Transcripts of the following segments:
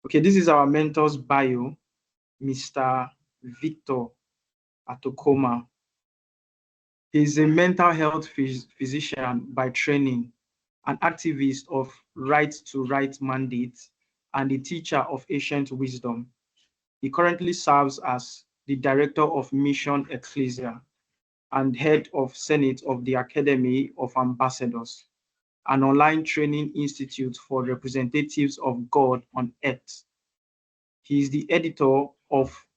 Okay, this is our mentor's bio, Mr. Victor Atox. He's a mental health physician by training, an activist of right to right mandate, and a teacher of ancient wisdom. He currently serves as the director of Mission Ecclesia and head of Senate of the Academy of Ambassadors, an online training institute for representatives of God on earth. He is the editor of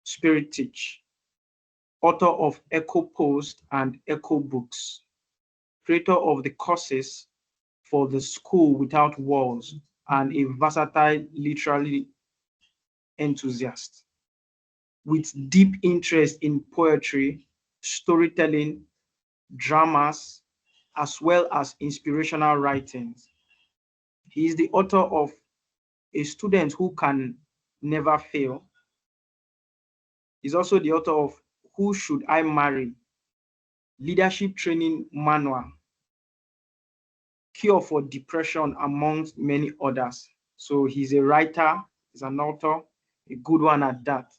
Spirit Teach, author of Echo Post and Echo Books, creator of the courses for the School Without Walls, and a versatile literary enthusiast with deep interest in poetry, storytelling, dramas, as well as inspirational writings. He is the author of A Student Who Can Never Fail. He's also the author of Who Should I Marry? Leadership Training Manual, Cure for Depression, amongst many others. So he's a writer, he's an author, a good one at that.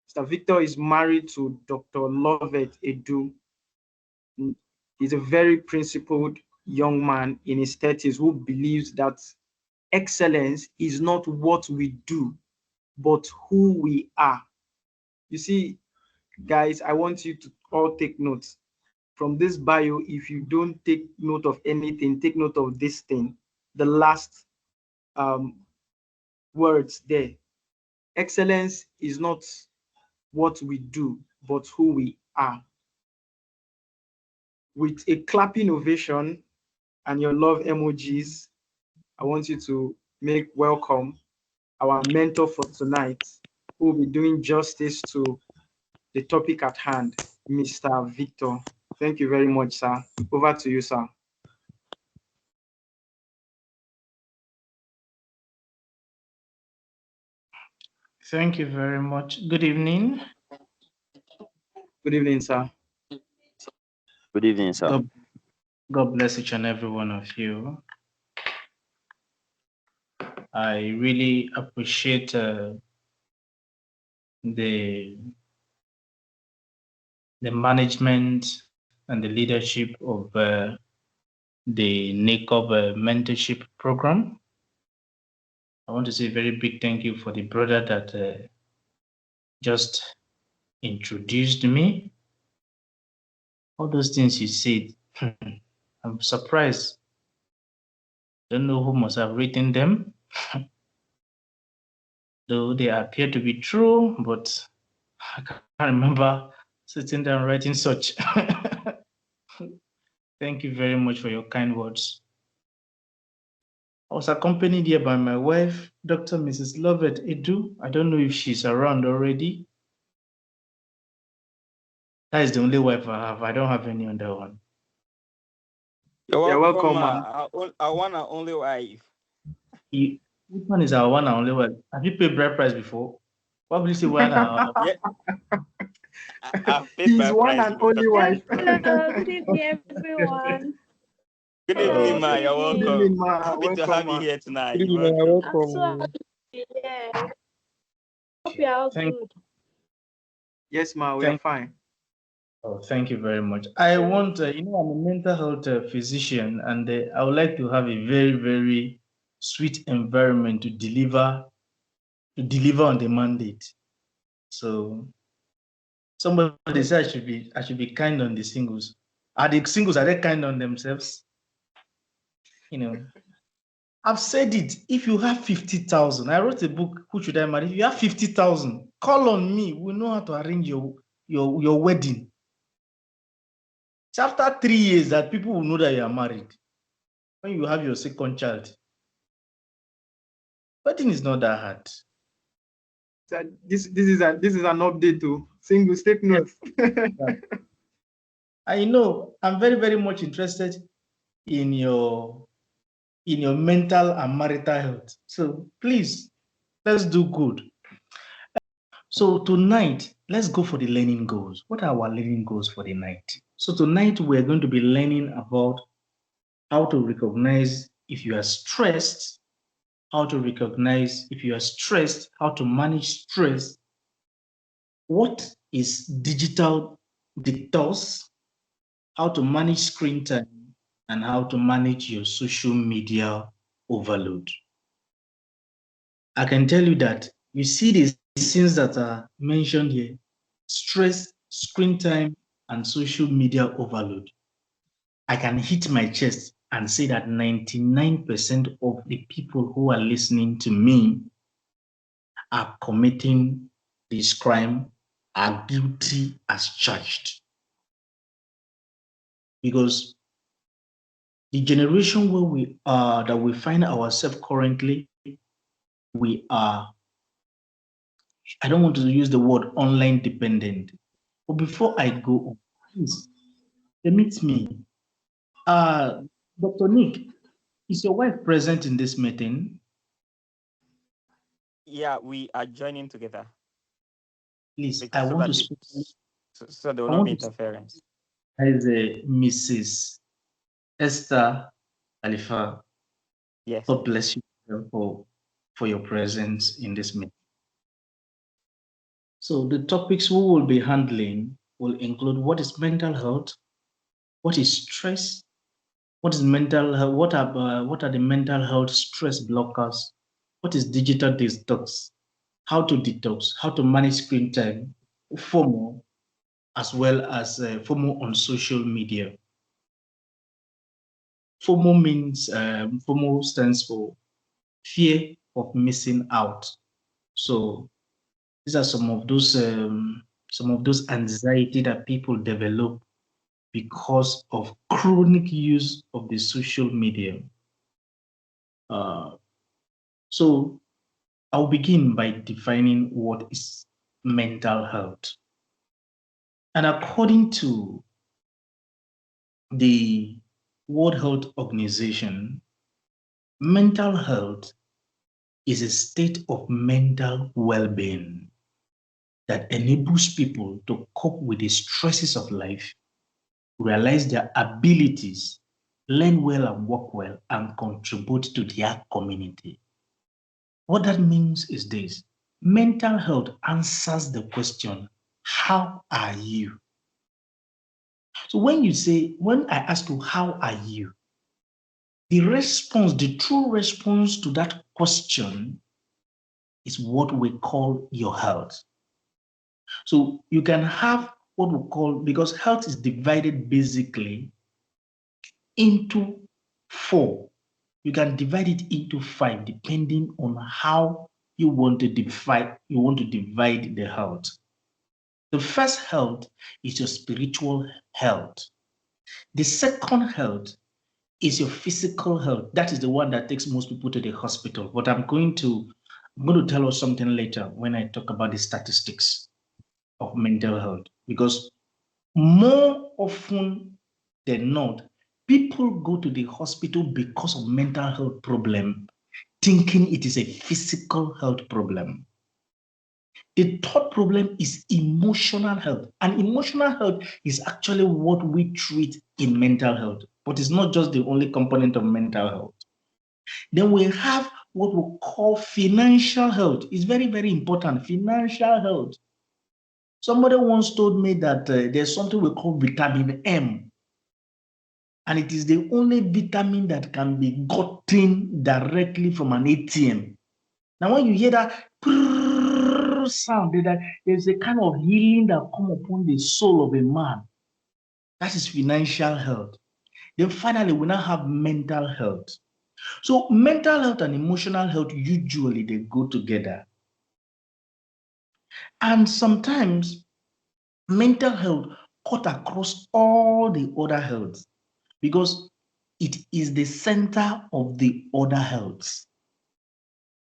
Mr. Victor is married to Dr. Lovett Edu. He's a very principled young man in his 30s who believes that excellence is not what we do, but who we are. You see, guys, I want you to all take notes from this bio. If you don't take note of anything, take note of this thing, the last words there. Excellence is not what we do, but who we are. With a clapping ovation and your love emojis, I want you to make welcome our mentor for tonight, who will be doing justice to the topic at hand, Mr. Victor. Thank you very much, sir. Over to you, sir. Thank you very much. Good evening. Good evening, sir. Good evening, sir. God bless each and every one of you. I really appreciate the management and the leadership of the NACOB mentorship program. I want to say a very big thank you for the brother that just introduced me. All those things you said, I'm surprised. Don't know who must have written them, though they appear to be true, but I can't remember sitting down writing such. Thank you very much for your kind words. I was accompanied here by my wife, Dr. Mrs. Lovett Edu. I don't know if she's around already. That is the only wife I have. I don't have any other one. You're welcome, our one and only wife. Which one is our one and only wife? Have you paid bride price before? What will you say one and He's one and only wife. Hello, good evening, everyone. Good evening, ma. You're welcome. Good evening, ma. Happy to have you here tonight. Good evening, You're welcome. Yeah. Hope you are all good. Yes, ma, we are fine. Oh, thank you very much. I want, I'm a mental health physician, and I would like to have a very, very sweet environment to deliver on the mandate. So somebody said I should be kind on the singles. Are the singles, are they kind on themselves? I've said it. If you have 50,000, I wrote a book, Who Should I Marry? If you have 50,000, call on me. We know how to arrange your wedding. It's after 3 years that people will know that you are married. When you have your second child, wedding is not that hard. This is an update to singles. Take note. I know. I'm very, very much interested in your mental and marital health. So please, let's do good. So tonight, let's go for the learning goals. What are our learning goals for the night? So tonight, we're going to be learning about how to recognize if you are stressed how to recognize if you are stressed, how to manage stress, what is digital detox, how to manage screen time, and how to manage your social media overload. I can tell you that you see these things that are mentioned here: stress, screen time, and social media overload. I can hit my chest and say that 99% of the people who are listening to me are committing this crime, are guilty as charged. Because the generation where we are, that we find ourselves currently, we are, I don't want to use the word online dependent. But before I go, please permit me. Dr. Nick, is your wife present in this meeting? Yeah, we are joining together. Please, I want to speak. So there will not be interference. As Mrs. Esther Alifa. Yes. God bless you for your presence in this meeting. So the topics we will be handling will include what is mental health, what is stress, what is mental health, what are the mental health stress blockers, what is digital detox, how to manage screen time, FOMO, as well as FOMO on social media. FOMO stands for fear of missing out. So these are some of those anxiety that people develop because of chronic use of the social media. So I'll begin by defining what is mental health. And according to the World Health Organization, mental health is a state of mental well-being that enables people to cope with the stresses of life, realize their abilities, learn well and work well, and contribute to their community. What that means is this: mental health answers the question, how are you? So when I ask you, how are you? The true response to that question is what we call your health. So you can have what we call, because health is divided basically into 4. You can divide it into 5 depending on how you want to divide the health. The first health is your spiritual health. The second health is your physical health. That is the one that takes most people to the hospital. But I'm going to tell us something later when I talk about the statistics of mental health, because more often than not, people go to the hospital because of mental health problem, thinking it is a physical health problem. The third problem is emotional health. And emotional health is actually what we treat in mental health, but it's not just the only component of mental health. Then we have what we call financial health. It's very, very important. Financial health. Somebody once told me that there's something we call vitamin M, and it is the only vitamin that can be gotten directly from an ATM. Now, when you hear that sound, there's a kind of healing that comes upon the soul of a man. That is financial health. Then finally, we now have mental health. So mental health and emotional health, usually they go together. And sometimes mental health cut across all the other healths because it is the center of the other healths.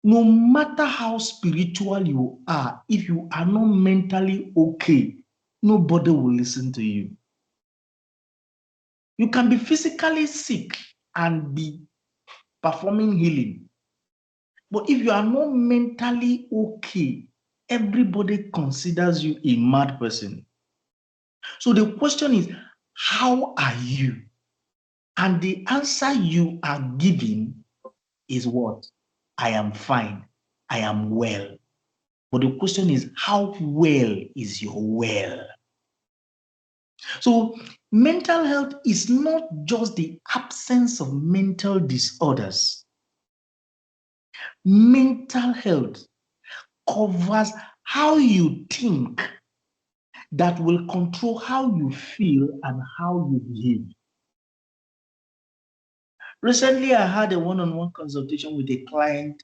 No matter how spiritual you are, if you are not mentally okay, nobody will listen to you. You can be physically sick and be performing healing. But if you are not mentally okay, everybody considers you a mad person. So the question is, how are you? And the answer you are giving is what? I am fine, I am well. But the question is, how well is your well? So mental health is not just the absence of mental disorders. Mental health covers how you think that will control how you feel and how you behave. Recently, I had a one-on-one consultation with a client,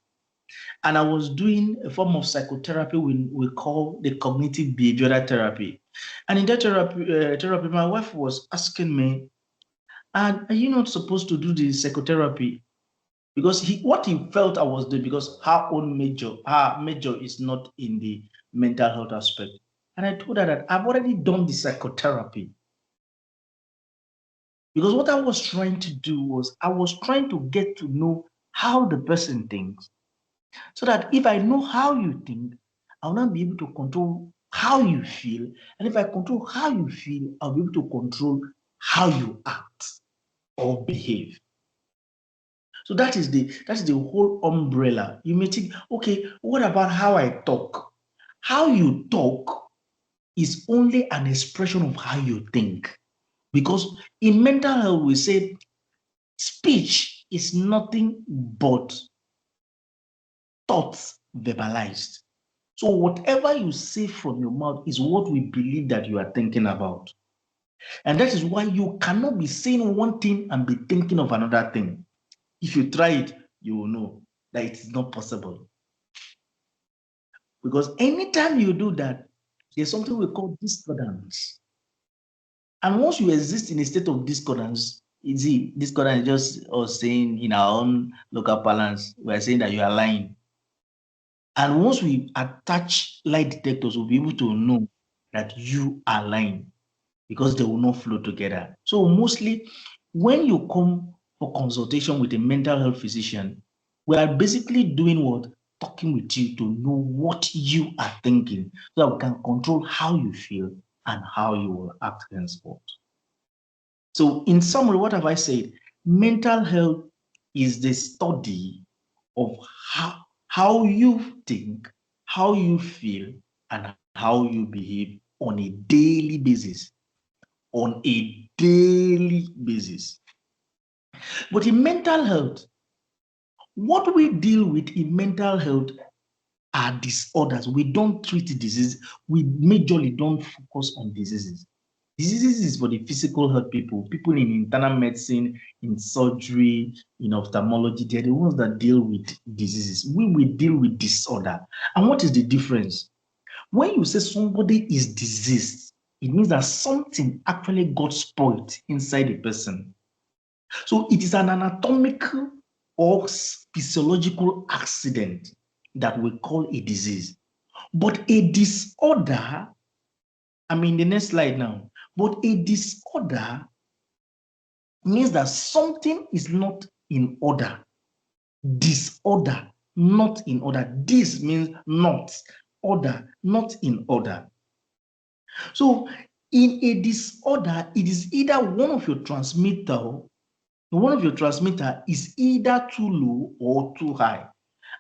and I was doing a form of psychotherapy we call the cognitive behavioral therapy. And in that therapy, my wife was asking me, and are you not supposed to do the psychotherapy? Because what he felt I was doing, because her major is not in the mental health aspect. And I told her that I've already done the psychotherapy. Because what I was trying to do was I was trying to get to know how the person thinks. So that if I know how you think, I'll not be able to control how you feel. And if I control how you feel, I'll be able to control how you act or behave. So that is the whole umbrella. You may think, okay, what about how I talk? How you talk is only an expression of how you think. Because in mental health, we say speech is nothing but thoughts verbalized. So whatever you say from your mouth is what we believe that you are thinking about. And that is why you cannot be saying one thing and be thinking of another thing. If you try it, you will know that it is not possible. Because anytime you do that, there's something we call discordance. And once you exist in a state of discordance, discordance is just us saying in our own local parlance, we're saying that you are lying. And once we attach lie detectors, we'll be able to know that you are lying because they will not flow together. So mostly when you come for consultation with a mental health physician, we are basically doing what? Talking with you to know what you are thinking so that we can control how you feel and how you will act henceforth. So in summary, what have I said? Mental health is the study of how you think, how you feel, and how you behave on a daily basis. On a daily basis. But in mental health, what we deal with in mental health are disorders. We don't treat disease. We majorly don't focus on diseases. Diseases is for the physical health people in internal medicine, in surgery, in ophthalmology. They're the ones that deal with diseases. We deal with disorder. And what is the difference? When you say somebody is diseased, it means that something actually got spoiled inside the person. So it is an anatomical or physiological accident that we call a disease. But a disorder, I'm in the next slide now, but a disorder means that something is not in order. Disorder, not in order. This means not. Order, not in order. So in a disorder, it is either one of your transmitter is either too low or too high.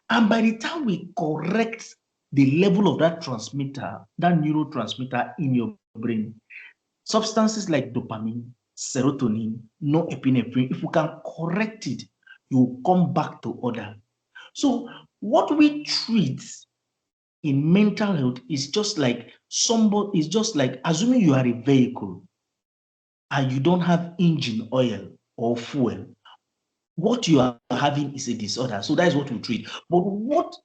And by the time we correct the level of that transmitter, that neurotransmitter in your brain, substances like dopamine, serotonin, norepinephrine, if we can correct it, you come back to order. So what we treat in mental health is just like assuming you are a vehicle and you don't have engine oil or fuel. What you are having is a disorder. So that is what we treat. But what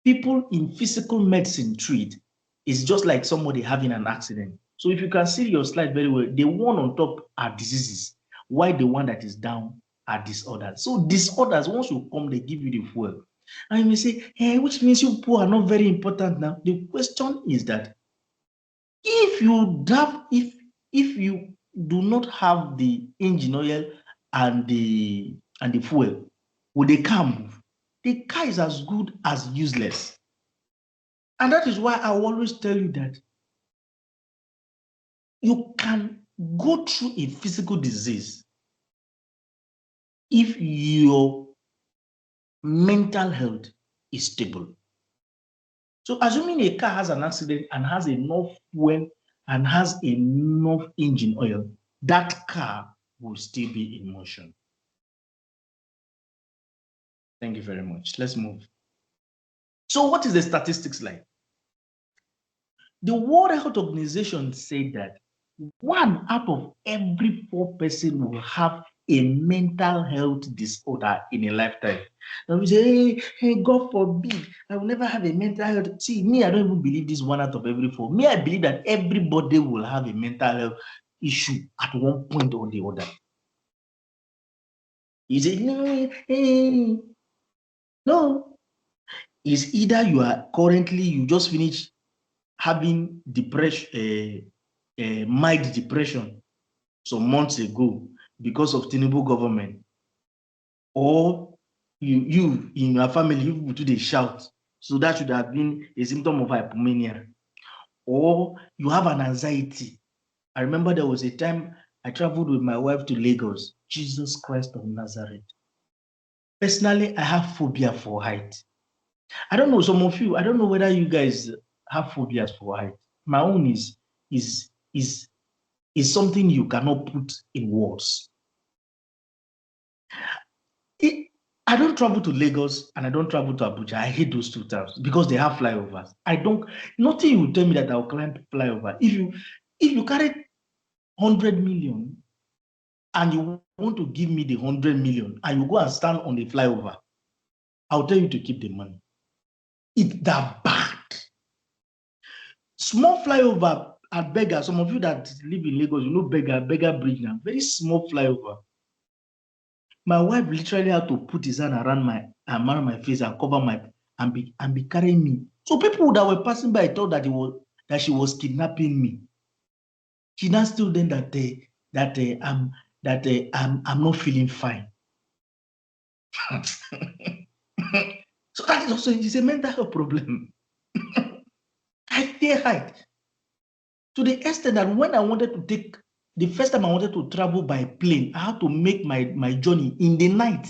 people in physical medicine treat is just like somebody having an accident. So if you can see your slide very well, the one on top are diseases, while the one that is down are disorders. So disorders, once you come, they give you the fuel. And you may say, hey, which means you people are not very important now. The question is that if you do not have the engine oil and the fuel, will the car move? The car is as good as useless. And that is why I always tell you that you can go through a physical disease if your mental health is stable. So assuming a car has an accident and has enough fuel and has enough engine oil, that car will still be in motion. Thank you very much. Let's move. So what is the statistics like? The World Health Organization said that 1 out of every 4 person will have a mental health disorder in a lifetime. And we say, hey, God forbid, I will never have a mental health. See, me, I don't even believe this 1 out of every 4. Me, I believe that everybody will have a mental health issue at one point or the other. You say, no. It's either you just finished having depression, mild depression some months ago because of Tinubu government, or you in your family, you do the shout. So that should have been a symptom of hypomania, or you have an anxiety. I remember there was a time I traveled with my wife to Lagos. Jesus Christ of Nazareth. Personally, I have phobia for height. I don't know, some of you, I don't know whether you guys have phobias for height. My own is something you cannot put in words. I don't travel to Lagos and I don't travel to Abuja. I hate those 2 towns because they have flyovers. Nothing will tell me that I'll climb flyover. If you carry 100 million and you want to give me the 100 million and you go and stand on the flyover, I'll tell you to keep the money. It's that bad. Small flyover at Beggar, some of you that live in Lagos, you know Beggar Bridge now, very small flyover. My wife literally had to put his hand around my face and cover and be carrying me. So people that were passing by thought that she was kidnapping me. She now still then that I'm not feeling fine. So that is also it's a mental health problem. I fear height to the extent that when I wanted to take the first time I wanted to travel by plane, I had to make my journey in the night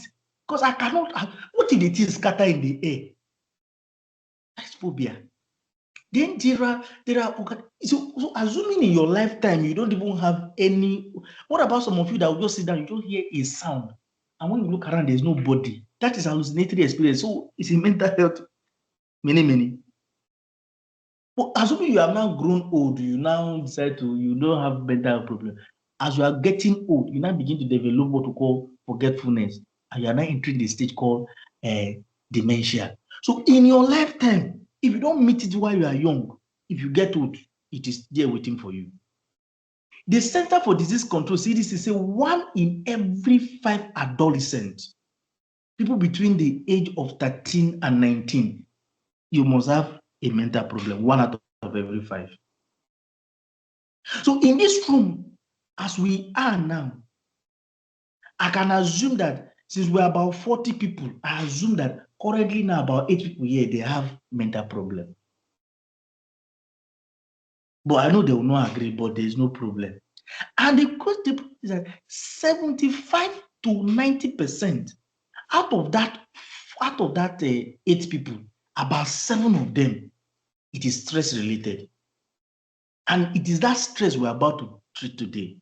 because I cannot. What if the things scatter in the air? That's phobia. Then there are so assuming in your lifetime you don't even have any. What about some of you that will just sit down, you don't hear a sound, and when you look around, there's nobody. That is hallucinatory experience. So it's a mental health. Many. But assuming you have now grown old, you now decide you don't have mental health problem. As you are getting old, you now begin to develop what we call forgetfulness, and you are now entering the stage called dementia. So in your lifetime, if you don't meet it while you are young, if you get old, it is there waiting for you. The Center for Disease Control CDC say 1 in every 5 adolescents, people between the age of 13 and 19, you must have a mental problem, 1 out of every 5. So in this room, as we are now, I can assume that since we're about 40 people, I assume that currently now about 8 people here, they have mental problem. But I know they will not agree, but there is no problem. And the question is that 75 to 90% out of that 8 people, about 7 of them, it is stress related. And it is that stress we're about to treat today.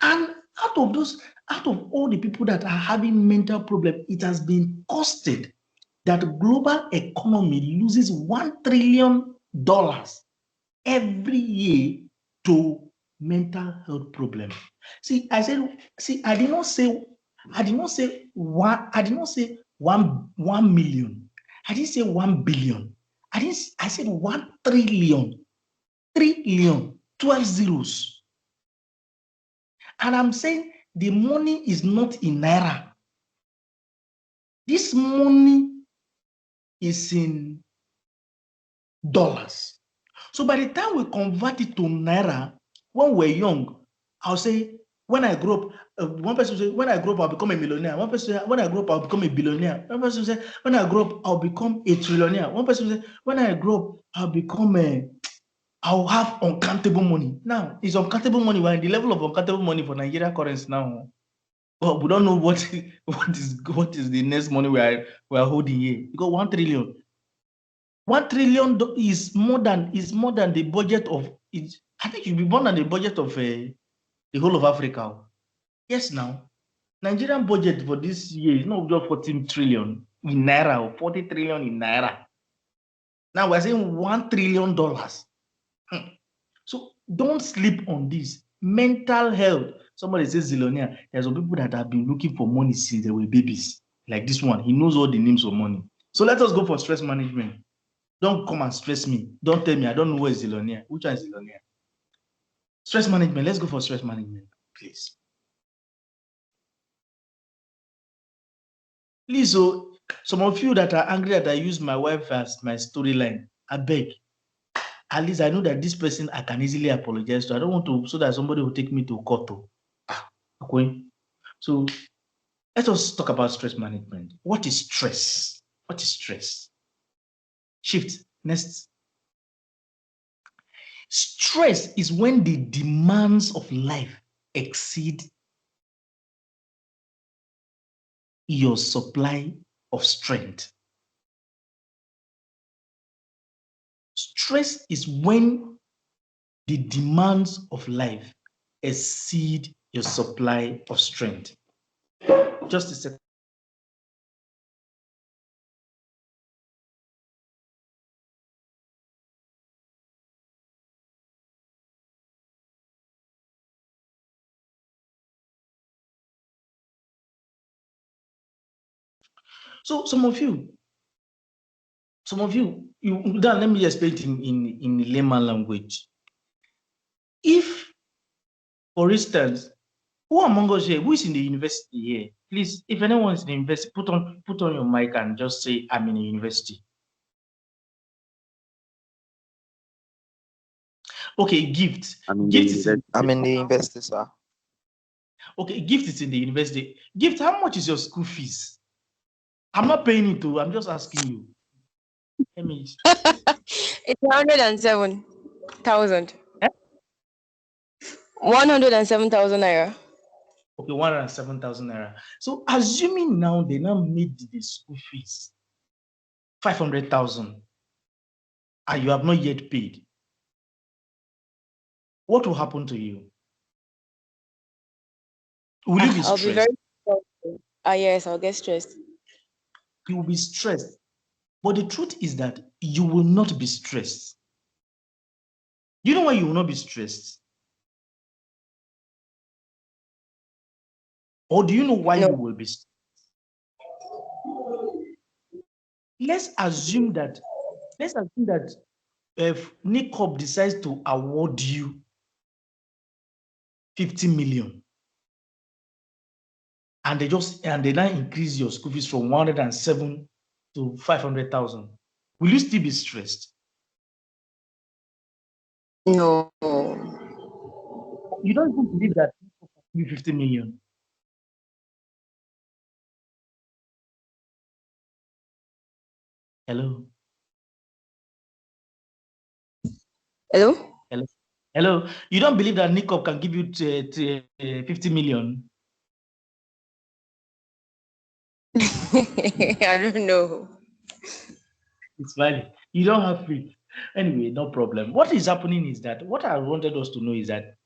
And out of all the people that are having mental problems, it has been costed that global economy loses $1 trillion every year to mental health problems. I did not say 1 million. I didn't say 1 billion. I said 1 trillion. 12 zeros. And I'm saying the money is not in naira. This money is in dollars. So by the time we convert it to naira, when we're young, I'll say, when I grow up, one person say, when I grow up, I'll become a millionaire. One person say, when I grow up, I'll become a billionaire. One person say, when I grow up, I'll become a trillionaire. One person say, when I grow up, I'll have uncountable money. Now, it's uncountable money. We're in the level of uncountable money for Nigeria currency now. But we don't know what is the next money we are holding here. Because 1 trillion. 1 trillion is more than the budget of it. I think you'll be more than the budget of the whole of Africa. Yes, now Nigerian budget for this year is not just 14 trillion in naira or 40 trillion in naira. Now we're saying $1 trillion. So don't sleep on this. Mental health. Somebody says Zilonia. There's some people that have been looking for money since they were babies. Like this one, he knows all the names of money. So let us go for stress management. Don't come and stress me. Don't tell me I don't know where is Zilonia. Which one is Zilonia? Stress management. Let's go for stress management, please. Please, so some of you that are angry that I use my wife as my storyline, I beg. At least I know that this person I can easily apologize to. I don't want to, so that somebody will take me to court. Okay. So let us talk about stress management. What is stress? What is stress? Shift. Next. Stress is when the demands of life exceed your supply of strength. Stress is when the demands of life exceed your supply of strength. Just a second. So some of you, let me explain it in layman language. If, for instance, who among us here, who is in the university here? Please, if anyone is in the university, put on your mic and just say, I'm in a university. Okay, Gift. I'm in the university, sir. Okay, Gift is in the university. Gift, how much is your school fees? I'm not paying it to, I'm just asking you. It's 107,000. Eh? 107,000 naira. Okay, 107,000 naira. So assuming now they now made the school fees 500,000 and you have not yet paid, what will happen to you? Will you be stressed? I'll be very stressed. Yes, I'll get stressed. You will be stressed. But the truth is that you will not be stressed. Do you know why you will not be stressed? Or do you know why you will be stressed? Let's assume that if NICOP decides to award you 50 million and they now increase your school fees from 107 to 500,000, will you still be stressed? No. You don't even believe that NICOP will give you 50 million. Hello? Hello? Hello? You don't believe that NICOP can give you 50 million? I don't know. It's valid. You don't have faith. Anyway, no problem. What is happening is that what I wanted us to know is that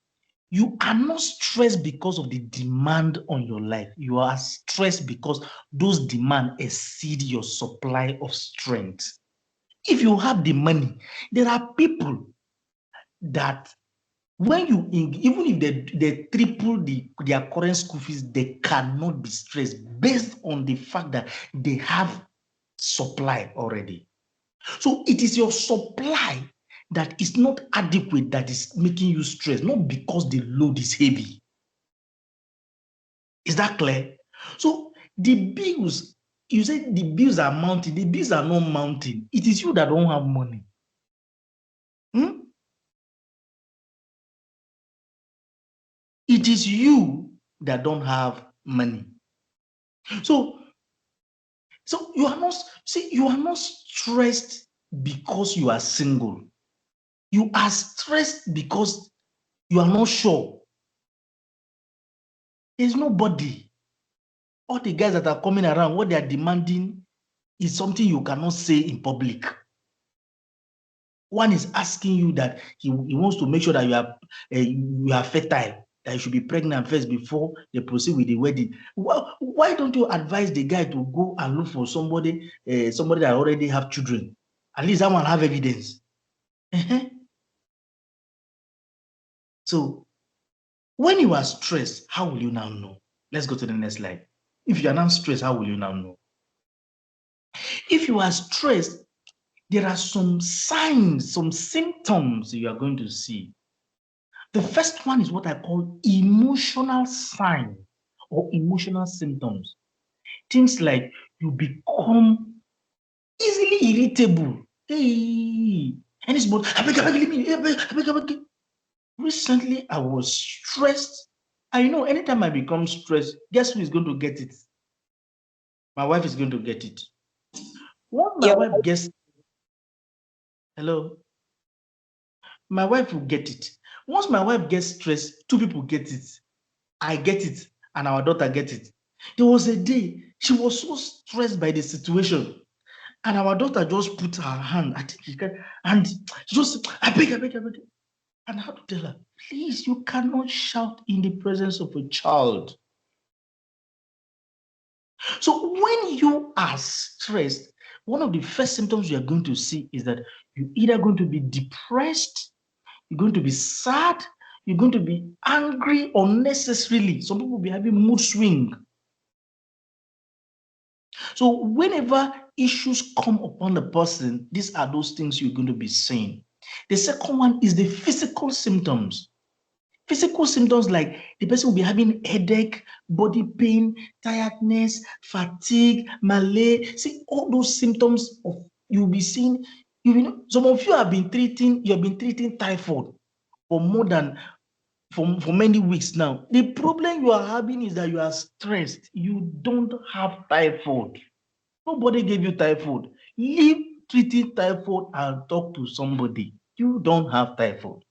you are not stressed because of the demand on your life. You are stressed because those demands exceed your supply of strength. If you have the money, there are people that when you, even if they triple their current school fees, they cannot be stressed based on the fact that they have supply already. So it is your supply that is not adequate that is making you stressed, not because the load is heavy. Is that clear? So the bills, you say the bills are mounting, the bills are not mounting. It is you that don't have money. It is you that don't have money. So you are not stressed because you are single. You are stressed because you are not sure. There's nobody. all the guys that are coming around, what they are demanding is something you cannot say in public. One is asking you that he wants to make sure that you are fertile, that you should be pregnant first before they proceed with the wedding. Well, why don't you advise the guy to go and look for somebody that already have children? At least that one have evidence. So when you are stressed, how will you now know? Let's go to the next slide. If you are not stressed, how will you now know? If you are stressed, there are some signs, some symptoms you are going to see. The first one is what I call emotional signs or emotional symptoms. Things like you become easily irritable. Hey, and it's about, recently I was stressed. I know anytime I become stressed, guess who is going to get it? My wife is going to get it. When my wife gets, hello? My wife will get it. Once my wife gets stressed, two people get it. I get it, and our daughter gets it. There was a day she was so stressed by the situation, and our daughter just put her hand, I think she can, and she just, I beg. And I had to tell her, please, you cannot shout in the presence of a child. So when you are stressed, one of the first symptoms you are going to see is that you're either going to be depressed, you're going to be sad, you're going to be angry unnecessarily. Some people will be having mood swing. So whenever issues come upon the person, these are those things you're going to be seeing. The second one is the physical symptoms. Physical symptoms like the person will be having headache, body pain, tiredness, fatigue, malaise. See, all those symptoms of you'll be seeing. Some of you have been treating typhoid for more than for many weeks now. The problem you are having is that you are stressed. You don't have typhoid. Nobody gave you typhoid. Leave treating typhoid and talk to somebody. You don't have typhoid.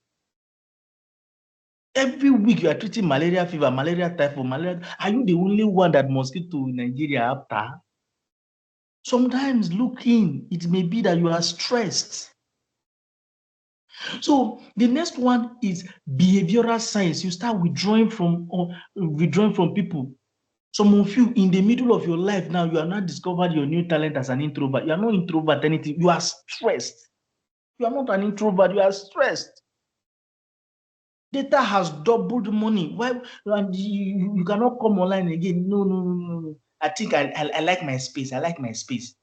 Every week you are treating malaria fever, malaria typhoid, malaria. Are you the only one that mosquito in Nigeria after? Sometimes look in, it may be that you are stressed. So the next one is behavioral science. You start withdrawing from people. Some of you in the middle of your life now, you are not discovered your new talent as an introvert. You are not introvert anything. You are stressed. You are not an introvert. You are stressed. Data has doubled money. Why? And you cannot come online again. No. I think I like my space. I like my space.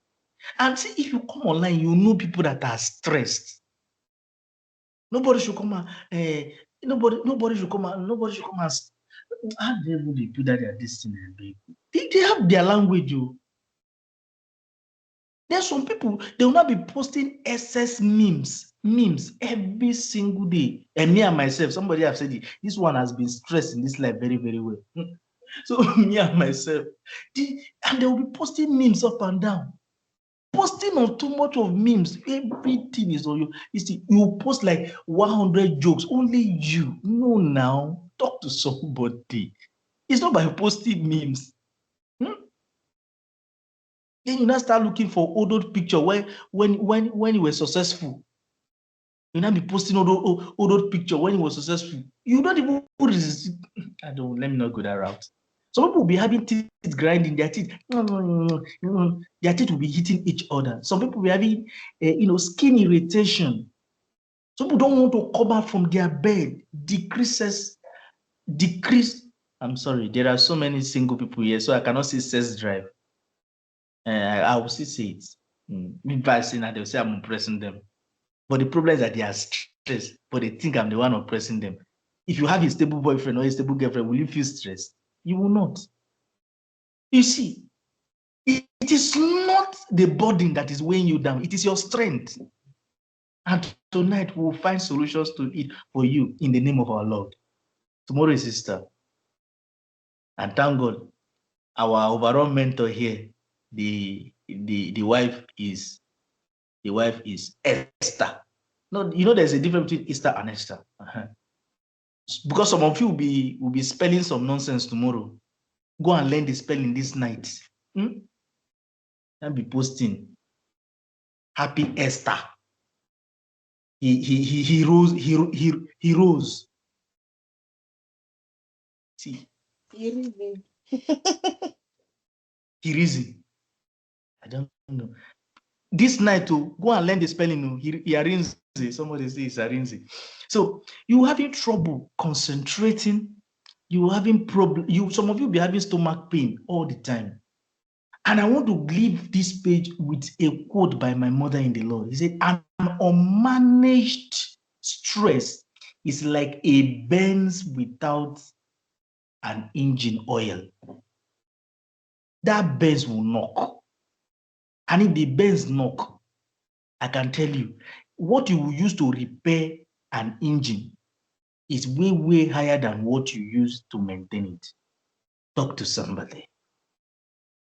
And see, if you come online, you know people that are stressed. Nobody should come and nobody should come and how do they do that at this thing? They have their language. There's some people, they will not be posting SS memes every single day. And me and myself, somebody have said this one has been stressed in this life very, very well. So me and myself, and they will be posting memes up and down. Posting on too much of memes, everything is on you. You see, you post like 100 jokes, only you. No, now, talk to somebody. It's not by posting memes. Then you now start looking for old picture when you were successful. You now be posting old picture when you were successful. You don't even resist. Let me not go that route. Some people will be having teeth grinding, their teeth. Their teeth will be hitting each other. Some people will be having skin irritation. Some people don't want to come out from their bed. Decrease. I'm sorry, there are so many single people here, so I cannot see sex drive. I will still say it. Maybe I say that they'll say I'm oppressing them. But the problem is that they are stressed, but they think I'm the one oppressing them. If you have a stable boyfriend or a stable girlfriend, will you feel stressed? You will not. You see, it is not the burden that is weighing you down. It is your strength. And tonight we'll find solutions to it for you in the name of our Lord. Tomorrow is Easter. And thank God, our overall mentor here, the wife is Esther. No, there's a difference between Easter and Esther. Because some of you will be spelling some nonsense tomorrow. Go and learn the spelling this night. And be posting. Happy Esther. He rose. He rose. See. He reason. I don't know. This night, to go and learn the spelling. He arranges. Somebody says arranges. So you having trouble concentrating. You having problem. Some of you be having stomach pain all the time. And I want to leave this page with a quote by my mother in the Lord. He said, "An unmanaged stress is like a Benz without an engine oil. That Benz will knock. And if the Benz knock, I can tell you, what you will use to repair an engine is way, way higher than what you use to maintain it." Talk to somebody.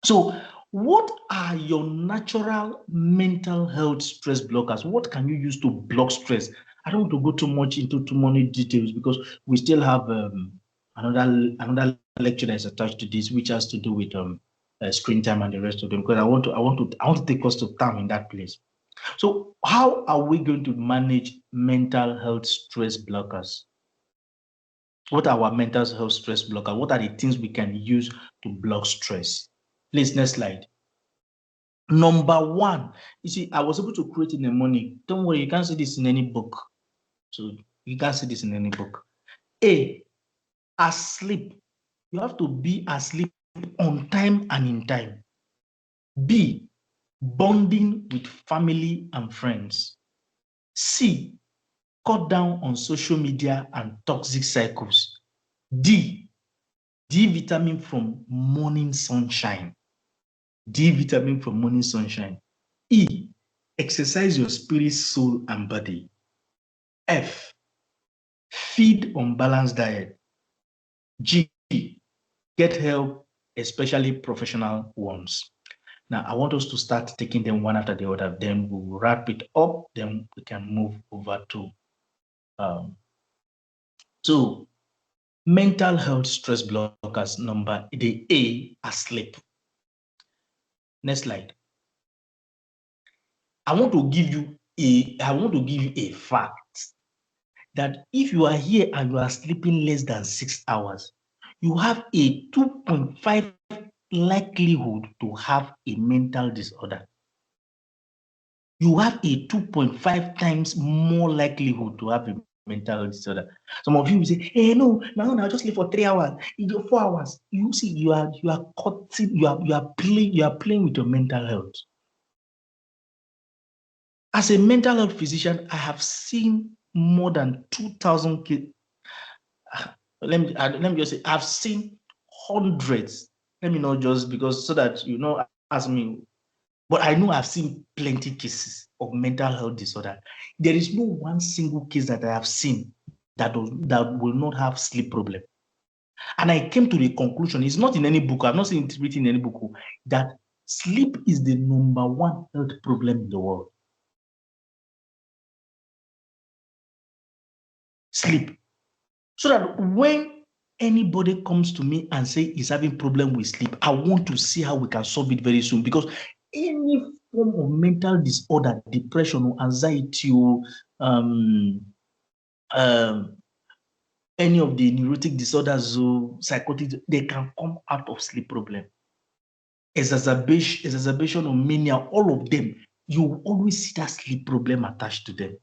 So, what are your natural mental health stress blockers? What can you use to block stress? I don't want to go too much into too many details because we still have another lecture that is attached to this, which has to do with screen time and the rest of them. Because I want to take us to time in that place. So, how are we going to manage mental health stress blockers? What are our mental health stress blockers? What are the things we can use to block stress? Please, next slide. Number one, you see, I was able to create in the morning. Don't worry, you can't see this in any book. So you can't see this in any book. A, asleep. You have to be asleep on time and in time. B, bonding with family and friends. C, cut down on social media and toxic cycles. D, vitamin from morning sunshine. D vitamin from morning sunshine. E, exercise your spirit, soul, and body. F, feed on balanced diet. G, get help, especially professional ones. Now, I want us to start taking them one after the other. Then we'll wrap it up. Then we can move over to mental health stress blockers. Number the A, asleep. Next slide. I want to give you a fact that if you are here and you are sleeping less than 6 hours, you have a 2.5 likelihood to have a mental disorder. You have a 2.5 times more likelihood to have a mental disorder. Some of you will say, "Hey, no, I'll just sleep for 3 hours, 4 hours." You see, you are playing with your mental health. As a mental health physician, I have seen more than 2,000 kids. Let me just say, I've seen hundreds. Let me not just because so that you know, ask me. But I know I've seen plenty cases of mental health disorder. There is no one single case that I have seen that will not have sleep problem. And I came to the conclusion, it's not in any book, I've not seen it written in any book, that sleep is the number one health problem in the world. Sleep. So that when anybody comes to me and say he's having problem with sleep, I want to see how we can solve it very soon, because any form of mental disorder, depression or anxiety or any of the neurotic disorders or psychotic, they can come out of sleep problem. Exacerbation or mania, all of them, you will always see that sleep problem attached to them.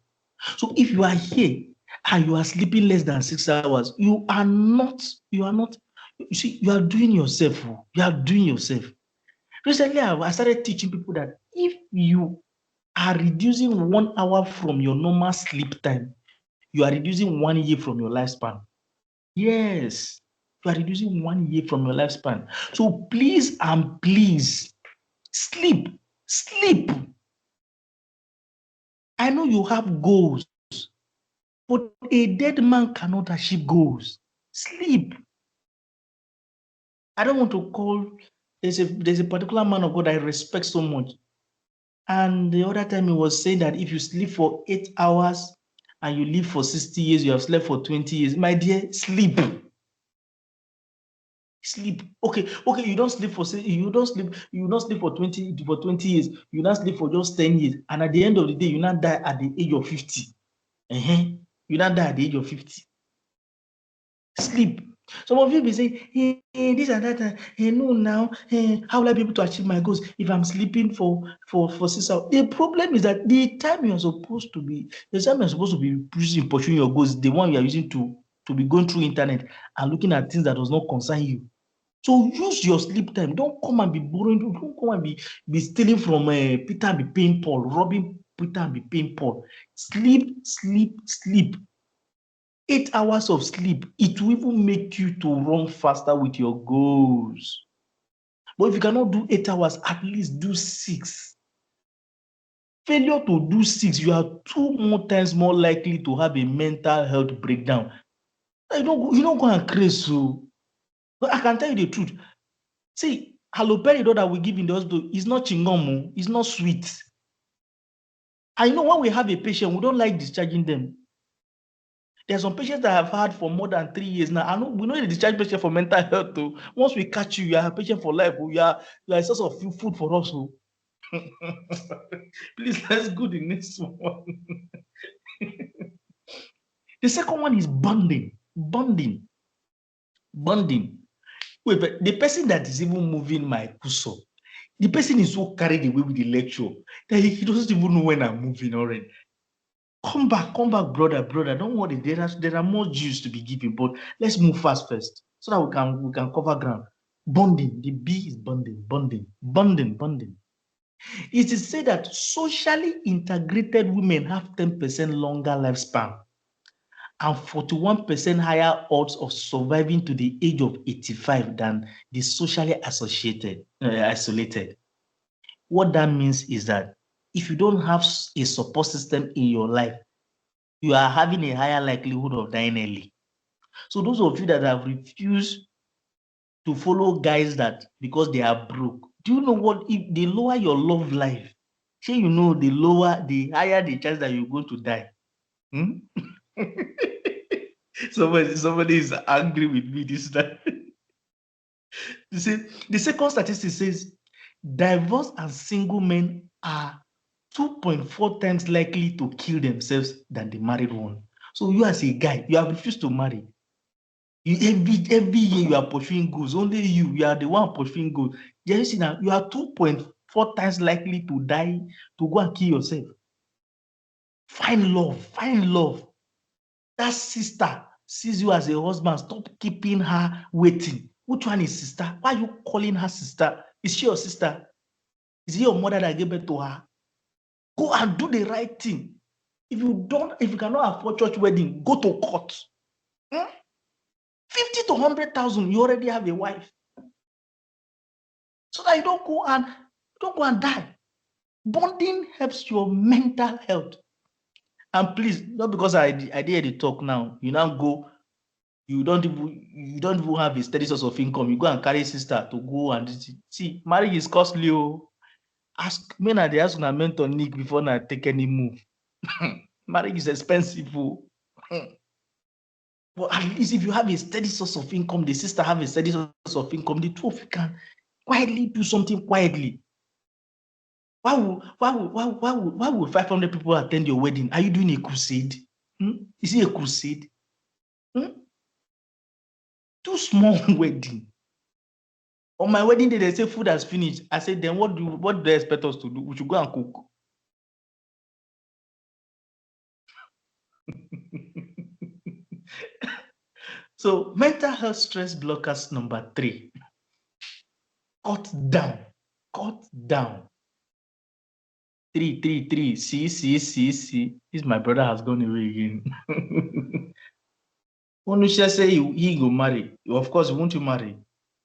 So if you are here and you are sleeping less than 6 hours, you are not, you see, you are doing yourself. You are doing yourself. Recently, I started teaching people that if you are reducing 1 hour from your normal sleep time, you are reducing 1 year from your lifespan. Yes, you are reducing 1 year from your lifespan. So please and please, sleep. I know you have goals, but a dead man cannot achieve goals. Sleep. I don't want to call, there's a particular man of God I respect so much. And the other time he was saying that if you sleep for 8 hours and you live for 60 years, you have slept for 20 years. My dear, sleep. Sleep. Okay, you don't sleep for 20 years, you not sleep for just 10 years, and at the end of the day, you not die at the age of 50. You not die at the age of 50. Sleep. Some of you be saying, hey, this and that, no, now, how will I be able to achieve my goals if I'm sleeping for 6 hours? The problem is that the time you're supposed to be pursuing your goals, the one you are using to be going through internet and looking at things that does not concern you. So use your sleep time. Don't come and be borrowing. Don't come and be stealing from Peter and be paying Paul, robbing Peter and be paying Paul. Sleep, sleep, sleep. 8 hours of sleep, it will even make you to run faster with your goals. But if you cannot do 8 hours, at least do 6. Failure to do 6, you are 2 more times more likely to have a mental health breakdown. You don't go and craze. So, but I can tell you the truth. See, haloperidol that we give in the hospital is not chingom, it's not sweet. I know when we have a patient, we don't like discharging them. There are some patients that have had for more than 3 years now. We know the discharge patient for mental health too. Once we catch you, you are a patient for life. You are a source of food for us. Please, let's go to the next one. The second one is bonding. Bonding. Wait, but the person that is even moving my cursor, the person is so carried away with the lecture that he doesn't even know when I'm moving already. Come back, brother. Don't worry. There are more Jews to be given, but let's move fast first so that we can cover ground. Bonding. The B is bonding. It is said that socially integrated women have 10% longer lifespan and 41% higher odds of surviving to the age of 85 than the socially isolated. What that means is that if you don't have a support system in your life, you are having a higher likelihood of dying early. So those of you that have refused to follow guys that because they are broke, do you know what? If they lower your love life, say you know the higher the chance that you're going to die. Somebody is angry with me this time. You see, the second statistic says divorced and single men are 2.4 times likely to kill themselves than the married one. So you as a guy, you have refused to marry. Every year you are pursuing goals. Only you are the one pursuing goals. You see now, you are 2.4 times likely to die, to go and kill yourself. Find love. That sister sees you as a husband. Stop keeping her waiting. Which one is sister? Why are you calling her sister? Is she your sister? Is it your mother that gave birth to her? Go and do the right thing. If you cannot afford church wedding, go to court. 50 to 100,000, you already have a wife. So that you don't go and die. Bonding helps your mental health. And please, not because I did the talk now, you now go, you don't even have a steady source of income. You go and carry sister to go and see, marriage is costly. They ask my mentor Nick before I take any move. Marriage is expensive. But at least if you have a steady source of income, the sister have a steady source of income, the two of you can quietly do something quietly. Why would 500 people attend your wedding? Are you doing a crusade? Is it a crusade? Do small wedding. On my wedding day, they say food has finished. I said, then what do they expect us to do? We should go and cook. So mental health stress blockers number 3. Cut down. 3. See. This my brother has gone away again. Onusha say he go marry. Of course, won't you marry?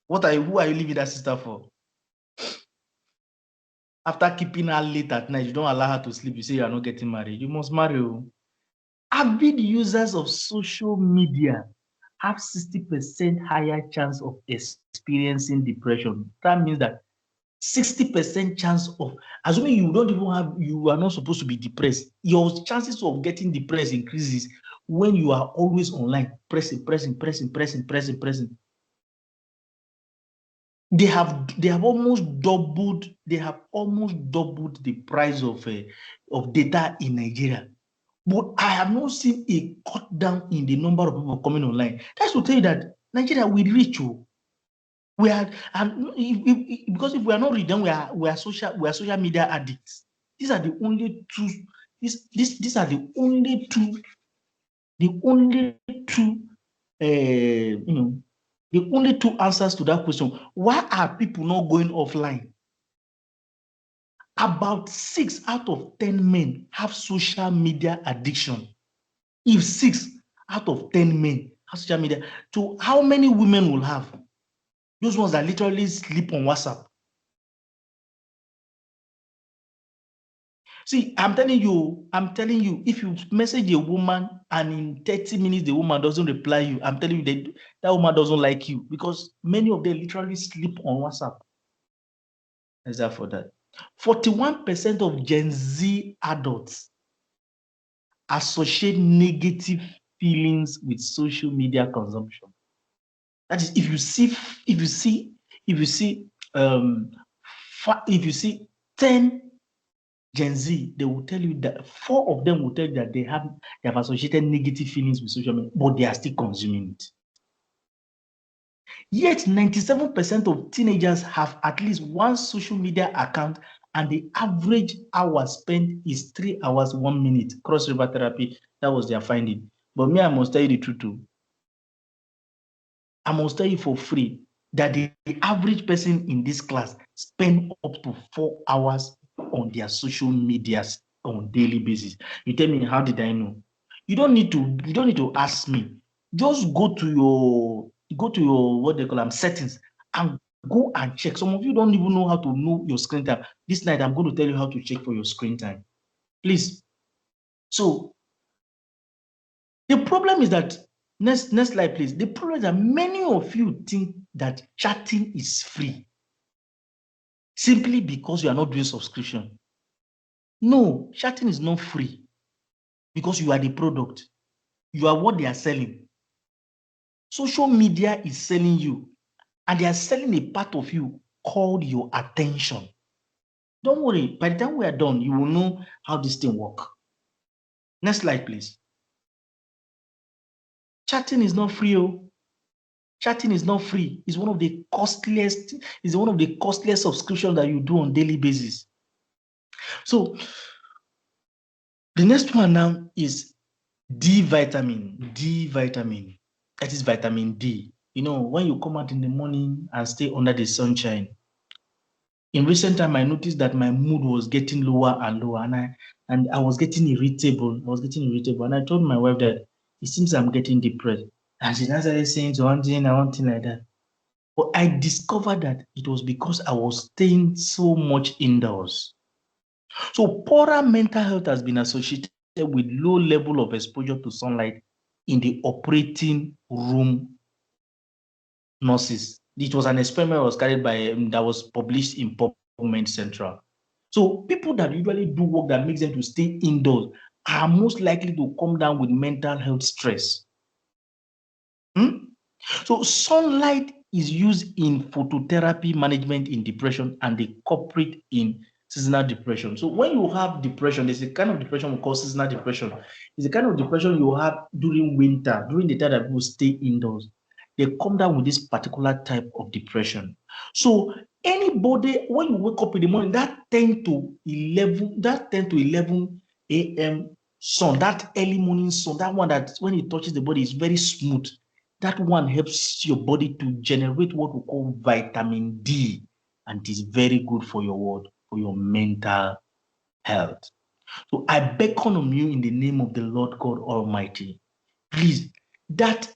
Who are you leaving that sister for? After keeping her late at night, you don't allow her to sleep. You say you are not getting married. You must marry. Avid users of social media have 60% higher chance of experiencing depression. That means that 60% chance of, assuming you are not supposed to be depressed, your chances of getting depressed increases when you are always online, pressing. They have almost doubled the price of data in Nigeria. But I have not seen a cut down in the number of people coming online. That's to tell you that Nigeria will reach you. We are, and because if we are not reading, we are social media addicts. These are the only two. These are the only two. The only two answers to that question. Why are people not going offline? About 6 out of 10 men have social media addiction. If 6 out of 10 men have social media, so how many women will have? Those ones that literally sleep on WhatsApp. See, I'm telling you, if you message a woman and in 30 minutes the woman doesn't reply you, I'm telling you that woman doesn't like you, because many of them literally sleep on WhatsApp. Is that for that? 41% of Gen Z adults associate negative feelings with social media consumption. That is, if you see 10 Gen Z, they will tell you that 4 of them will tell you that they have associated negative feelings with social media, but they are still consuming it. Yet 97% of teenagers have at least one social media account, and the average hour spent is 3 hours, 1 minute. Cross river therapy, that was their finding. But me, I must tell you the truth too. I must tell you for free that the average person in this class spend up to 4 hours on their social medias on daily basis. You tell me, how did I know? You don't need to ask me. Just go to your what they call them settings and go and check. Some of you don't even know how to know your screen time. This night I'm going to tell you how to check for your screen time. Please. So the problem is that next slide, please. The problem is that many of you think that chatting is free simply because you are not doing subscription. No, chatting is not free because you are the product. You are what they are selling. Social media is selling you, and they are selling a part of you called your attention. Don't worry, by the time we are done, you will know how this thing works. Next slide, please. Chatting is not free. Chatting is not free. It's one of the costliest subscriptions that you do on daily basis. So the next one now is D vitamin. That is vitamin D. You know, when you come out in the morning and stay under the sunshine. In recent time, I noticed that my mood was getting lower and lower, and I was getting irritable. And I told my wife that it seems I'm getting depressed. And she started saying one thing like that. But I discovered that it was because I was staying so much indoors. So poorer mental health has been associated with low level of exposure to sunlight in the operating room nurses. It was an experiment that was carried by that was published in PubMed Central. So people that usually do work that makes them to stay indoors are most likely to come down with mental health stress. So sunlight is used in phototherapy management in depression and the culprit in seasonal depression. So when you have depression, there's a kind of depression we call seasonal depression. It's a kind of depression you have during winter, during the time that people stay indoors. They come down with this particular type of depression. So anybody, when you wake up in the morning, that 10 to 11 a.m. sun, that early morning sun, that one that when it touches the body is very smooth. That one helps your body to generate what we call vitamin D, and it is very good for your mental health. So I beckon on you in the name of the Lord God Almighty. Please, that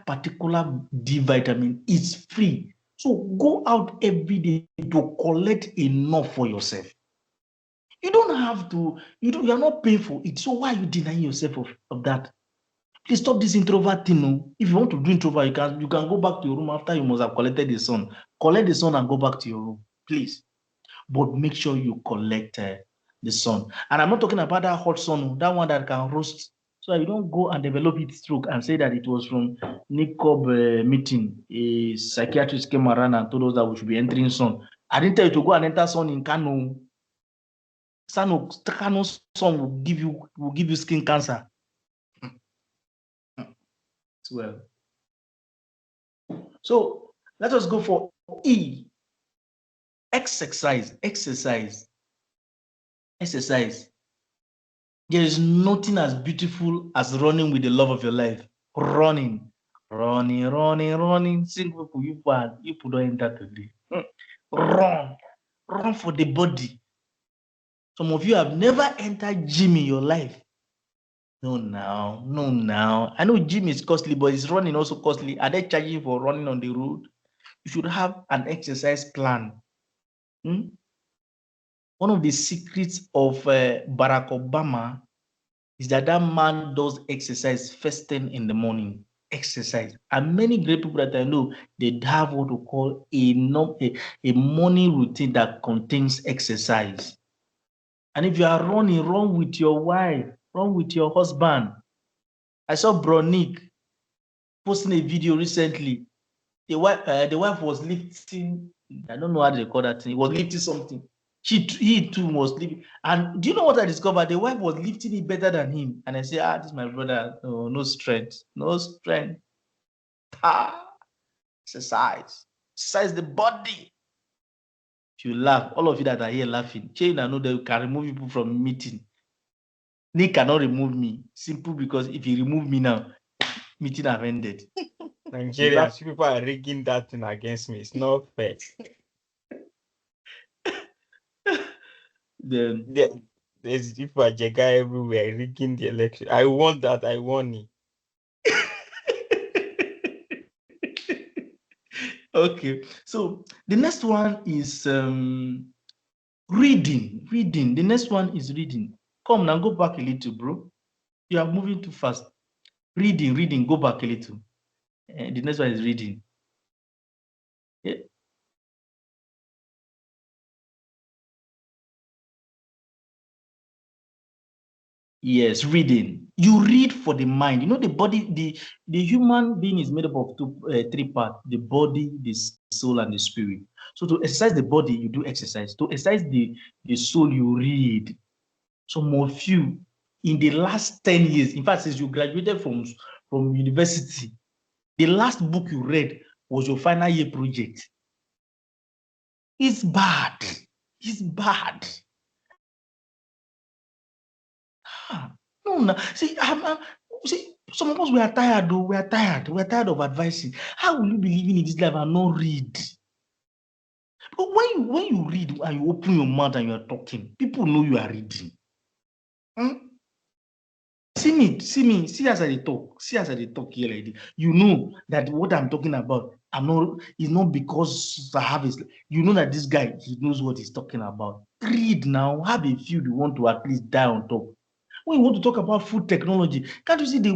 particular D vitamin is free. So go out every day to collect enough for yourself. You don't have to, you are not paying for it. So why are you denying yourself of that? Please stop this introvert thing. No? If you want to do introvert, you can go back to your room after you must have collected the sun. Collect the sun and go back to your room, please. But make sure you collect the sun. And I'm not talking about that hot sun, that one that can roast So you don't go and develop heat stroke and say that it was from NICOB meeting. A psychiatrist came around and told us that we should be entering sun. I didn't tell you to go and enter sun in Kano. Kano sun will give you skin cancer. Well, so let us go for E. Exercise. There is nothing as beautiful as running with the love of your life. Running. Sing people, you don't enter today. Run for the body. Some of you have never entered gym in your life. No now. I know gym is costly, but is running also costly? Are they charging for running on the road? You should have an exercise plan. One of the secrets of Barack Obama is that man does exercise first thing in the morning. Exercise. And many great people that I know, they have what we call a morning routine that contains exercise. And if you are running, run with your wife, run with your husband. I saw Bronick posting a video recently. The wife was lifting, I don't know how they call that thing, he was lifting something. He too was lifting. And do you know what I discovered? The wife was lifting it better than him. And I say, this is my brother. No strength. Exercise the body. If you laugh, all of you that are here laughing, I know that you can remove people from meeting. Nick cannot remove me. Simple because if he remove me now, meeting have ended. Nigerians, people are rigging that thing against me. It's not fair. There's people at Jega everywhere rigging the election. I want that. I want it. Okay, so the next one is reading. The next one is reading. Come now, go back a little, bro. You are moving too fast. Reading, go back a little. The next one is reading. Yeah. Yes, reading. You read for the mind. You know, the body, the human being is made up of three parts: the body, the soul, and the spirit. So to exercise the body, you do exercise. To exercise the soul, you read. Some of you, in the last 10 years, in fact, since you graduated from university, the last book you read was your final year project. It's bad. No. See, some of us, we are tired, though. We are tired of advising. How will you be living in this life and not read? But when you read and you open your mouth and you are talking, people know you are reading. See me, see as I talk here like this. You know that what I'm talking about, it's not because I have it. You know that this guy, he knows what he's talking about. Read now, have a few you want to at least die on top. When you want to talk about food technology, can't you see the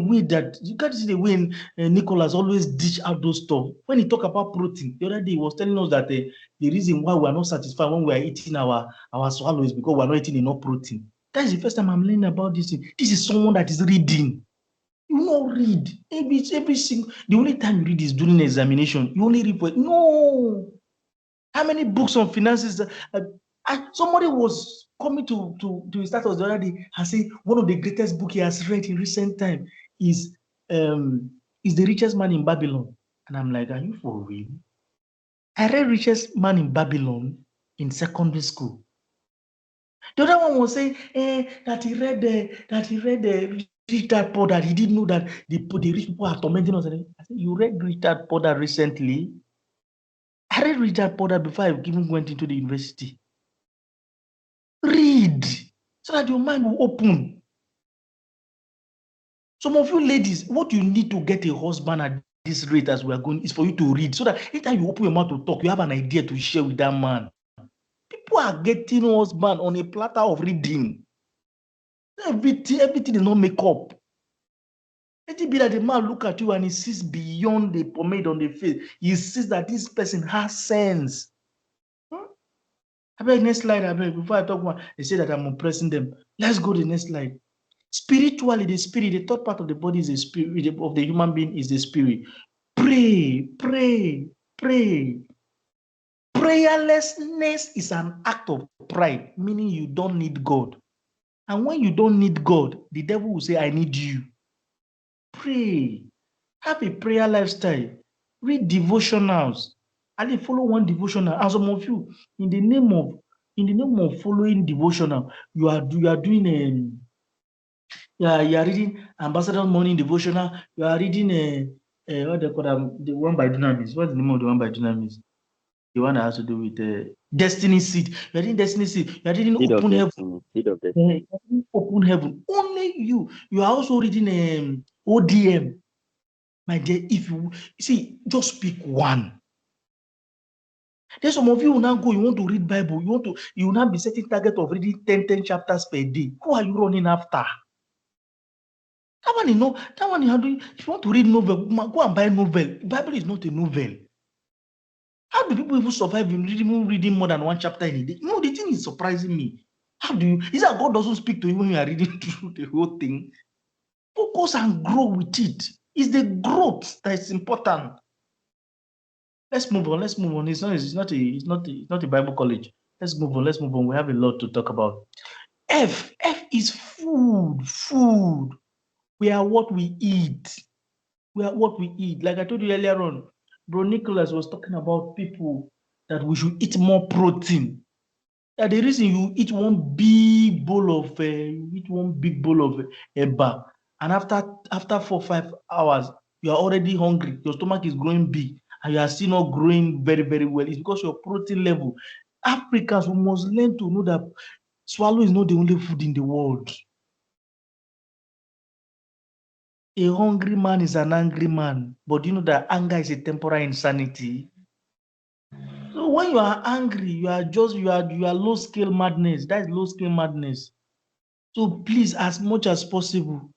way Nicholas always dish out those stuff? When he talk about protein, the other day he was telling us that the reason why we are not satisfied when we are eating our swallow is because we are not eating enough protein. That is the first time I'm learning about this thing. This is someone that is reading. You will not read. Every single. The only time you read is during examination. You only read for it. No. How many books on finances? Somebody was coming to his status the other day and say one of the greatest books he has read in recent time is The Richest Man in Babylon. And I'm like, are you for real? I read Richest Man in Babylon in secondary school. The other one was saying that he read the Rich Dad Poor Dad. He didn't know that the rich people are tormenting us. I said, you read Rich Dad Poor Dad recently? I read Rich Dad Poor Dad before I even went into the university. Read so that your mind will open. Some of you ladies, what you need to get a husband at this rate as we are going is for you to read, so that anytime you open your mouth to talk, you have an idea to share with that man. People are getting husband on a platter of reading. Everything is not makeup. Let it be that the man look at you and he sees beyond the pomade on the face. He sees that this person has sense. I beg, next slide, I beg. Before I talk about, they say that I'm oppressing them. Let's go to the next slide. Spiritually, the spirit, the third part of the body is the spirit, of the human being is the spirit. Pray, pray, pray. Prayerlessness is an act of pride, meaning you don't need God. And when you don't need God, the devil will say, I need you. Pray. Have a prayer lifestyle. Read devotionals. And then follow one devotional. And some of you, in the name of following devotional, you are doing you are reading Ambassador Morning Devotional. You are reading what they call the one by Dunamis. What's the name of the one by Dunamis? The one that has to do with Destiny Seed. You are reading Destiny Seed. You are reading Open Heaven. Seed of Destiny. Open Heaven. Only you. You are also reading ODM. My dear, if you see, just pick one. There's some of you will now go, you want to read Bible, you will now be setting target of reading 10 chapters per day. Who are you running after? That one, you are doing. If you want to read novel, go and buy novel. Bible is not a novel. How do people even survive in reading more than one chapter in a day? No, the thing is surprising me. How do you? Is that God doesn't speak to you when you are reading through the whole thing? Focus and grow with it. It's the growth that is important. Let's move on. It's not a Bible college. Let's move on. We have a lot to talk about. F is food. Food. We are what we eat. Like I told you earlier on, Bro Nicholas was talking about people that we should eat more protein. That the reason you eat one big bowl of eba, and after 4-5 hours, you are already hungry. Your stomach is growing big, and you are still not growing very, very well. It's because your protein level. Africans, we must learn to know that swallow is not the only food in the world. A hungry man is an angry man, but you know that anger is a temporary insanity. So when you are angry, you are low scale madness. That is low scale madness. So please, as much as possible,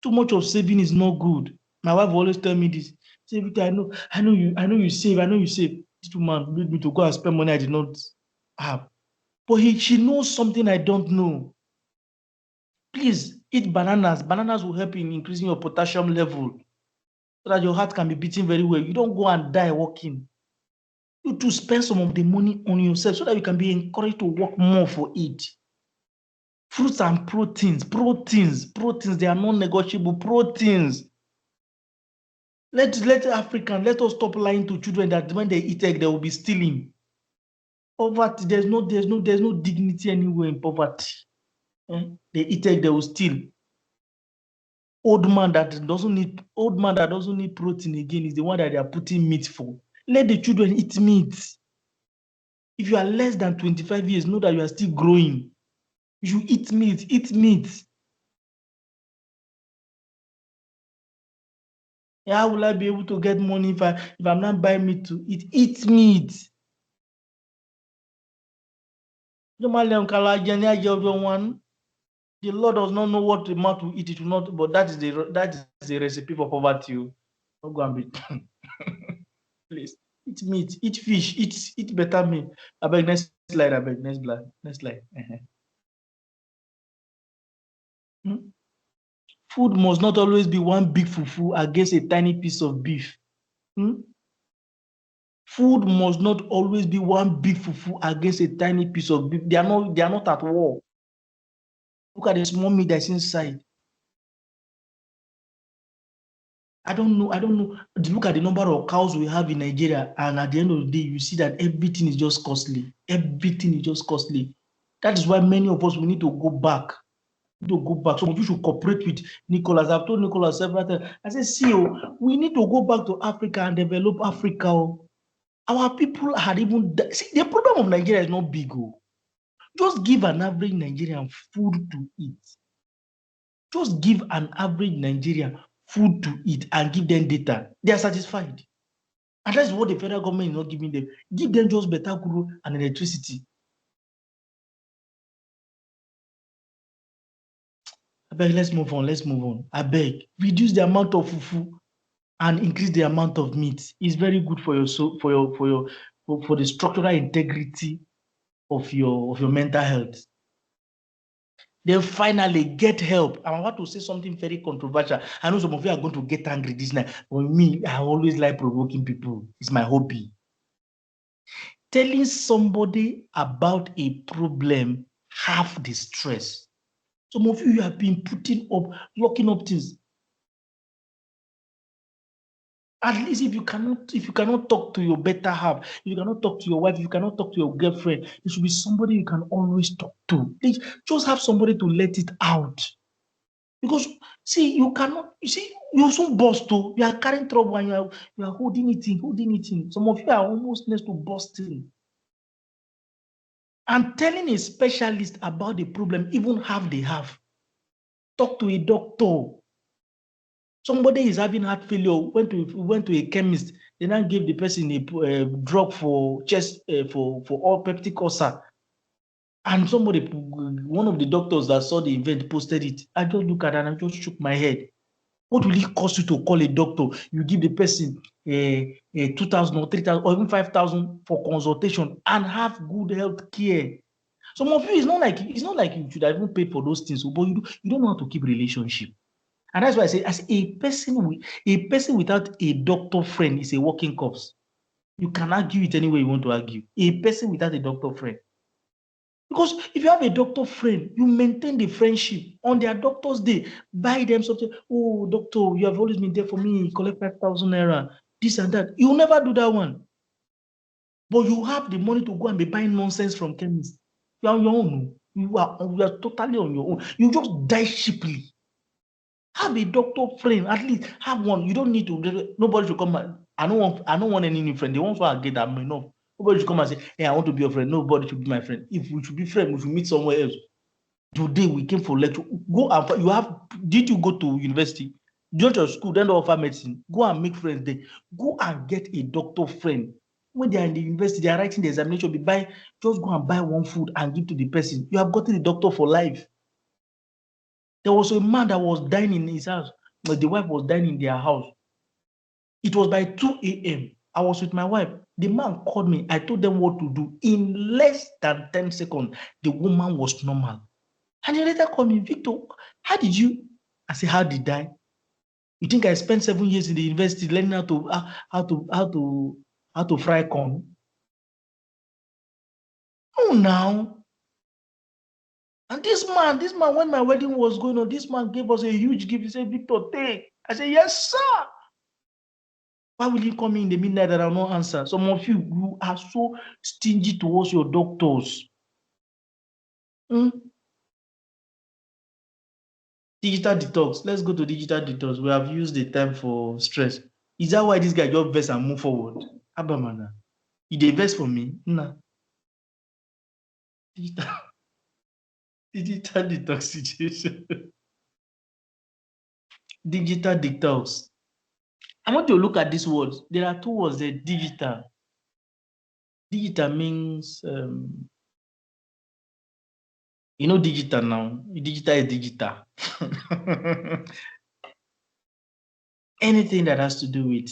too much of saving is not good. My wife always tell me this. Say, Victor, I know you save. This woman made me to go and spend money I did not have. But she knows something I don't know. Please eat bananas. Bananas will help in increasing your potassium level so that your heart can be beating very well. You don't go and die walking. You to spend some of the money on yourself so that you can be encouraged to work more for it. Fruits and proteins, they are non-negotiable proteins. Let us stop lying to children that when they eat egg, they will be stealing. Poverty, there's no dignity anywhere in poverty. They eat egg, they will steal. Old man that doesn't need protein again is the one that they are putting meat for. Let the children eat meat. If you are less than 25 years, know that you are still growing. You eat meat. How will I be able to get money if I'm not buying meat to eat? Eat meat. The Lord does not know what the mouth will eat, it will not, but that is the recipe for poverty. Don't go and be please. Eat meat, eat fish, eat better meat. Next slide. Next slide. Food must not always be one big fufu against a tiny piece of beef. Food must not always be one big fufu against a tiny piece of beef. They are not at war. Look at the small meat that's inside. I don't know. Look at the number of cows we have in Nigeria, and at the end of the day, you see that everything is just costly. That is why many of us we need to go back. Some of you should cooperate with Nicholas. I've told Nicholas several times. I said, see, we need to go back to Africa and develop Africa. Our people had even see the problem of Nigeria is not big. Just give an average Nigerian food to eat. Just give an average Nigerian food to eat and give them data. They are satisfied. And that's what the federal government is not giving them. Give them just better guru and electricity. I beg, let's move on. I beg, reduce the amount of fufu and increase the amount of meat. It's very good for your soul, for the structural integrity of your mental health. Then finally get help. I'm about to say something very controversial. I know some of you are going to get angry this night. For me, I always like provoking people. It's my hobby. Telling somebody about a problem half the stress. Some of you have been putting up, locking up things. At least if you cannot talk to your better half, if you cannot talk to your wife, if you cannot talk to your girlfriend, it should be somebody you can always talk to. Please just have somebody to let it out. Because see, you soon burst too. You are carrying trouble and you are holding it in. Some of you are almost next to bursting. And telling a specialist about the problem, even half they have. Talk to a doctor. Somebody is having heart failure, went to a chemist, they now gave the person a drug for chest for all peptic ulcer. And one of the doctors that saw the event posted it. I just look at that and I just shook my head. What will it cost you to call a doctor? You give the person 2,000 or 3,000 or even 5,000 for consultation and have good health care. Some of you, it's not like you should have even paid for those things, but you don't know how to keep relationship. And that's why I say, as a person without a doctor friend is a walking corpse. You can argue it any way you want to argue. A person without a doctor friend. Because if you have a doctor friend, you maintain the friendship. On their doctor's day, buy them something. Oh, doctor, you have always been there for me. Collect 5,000 naira, this and that. You'll never do that one. But you have the money to go and be buying nonsense from chemists. You are on your own. You are totally on your own. You just die cheaply. Have a doctor friend, at least have one. You don't need to. Nobody should come. I don't want any new friend. The ones who are get that enough. Nobody should come and say, "Hey, I want to be your friend." Nobody should be my friend. If we should be friends, we should meet somewhere else. Today we came for lecture. Go and you have. Did you go to university? Go to school, then offer medicine. Go and make friends there. Go and get a doctor friend. When they are in the university, they are writing the examination. Just go and buy one food and give to the person. You have gotten a doctor for life. There was a man that was dying in his house. The wife was dying in their house. It was by 2 a.m. I was with my wife. The man called me. I told them what to do. In less than 10 seconds, the woman was normal. And he later called me, Victor, how did you? I said, how did I? You think I spent 7 years in the university learning how to fry corn? Oh, now. And this man, when my wedding was going on, this man gave us a huge gift. He said, Victor, take. I said, yes, sir. Why will you come in the midnight that I will not answer? Some of you are so stingy towards your doctors. Digital detox. Let's go to digital detox. We have used the time for stress. Is that why this guy just vest and move forward? Abamana. You dey vest for me? Nah. Digital detoxification. Digital detox. I want to look at these words. There are two words there. Digital. Digital means digital now. Digital is digital. Anything that has to do with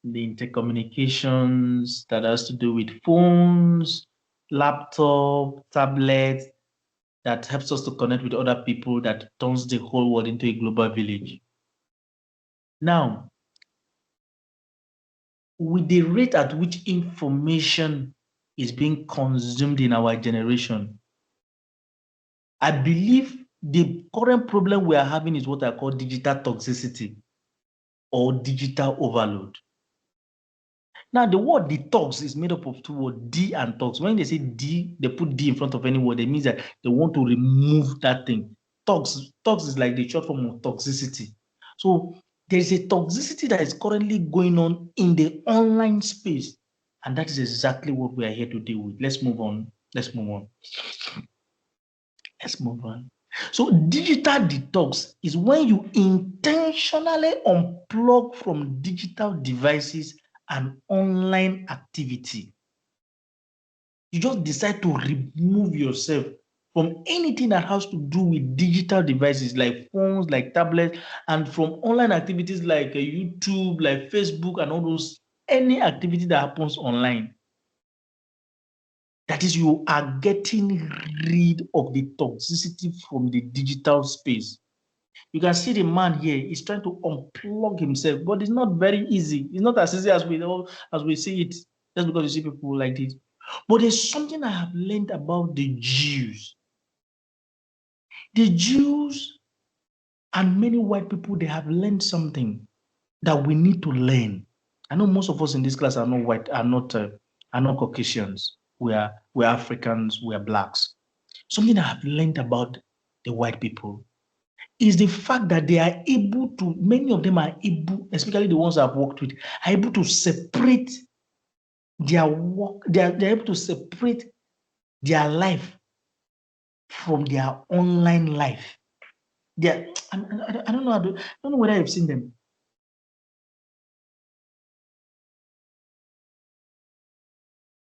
the intercommunications, that has to do with phones, laptop, tablets, that helps us to connect with other people, that turns the whole world into a global village. Now, with the rate at which information is being consumed in our generation, I believe the current problem we are having is what I call digital toxicity or digital overload. Now, the word detox is made up of two words, D and tox. When they say D, they put D in front of any word. It means that they want to remove that thing. Tox is like the short form of toxicity. So there's a toxicity that is currently going on in the online space. And that is exactly what we are here to deal with. Let's move on. So digital detox is when you intentionally unplug from digital devices and online activity. You just decide to remove yourself from anything that has to do with digital devices like phones, like tablets, and from online activities like YouTube, like Facebook, and all those, any activity that happens online. That is, you are getting rid of the toxicity from the digital space. You can see the man here is trying to unplug himself, but it's not very easy. It's not as easy as we see it, just because you see people like this. But there's something I have learned about the Jews. The Jews and many white people, they have learned something that we need to learn. I know most of us in this class are not white, are not Caucasians. We're Africans, we're blacks. Something I have learned about the white people is the fact that they are able to, many of them are able, especially the ones I've worked with, are able to separate their work, they're able to separate their life from their online life. I don't know, I don't know whether you've seen them.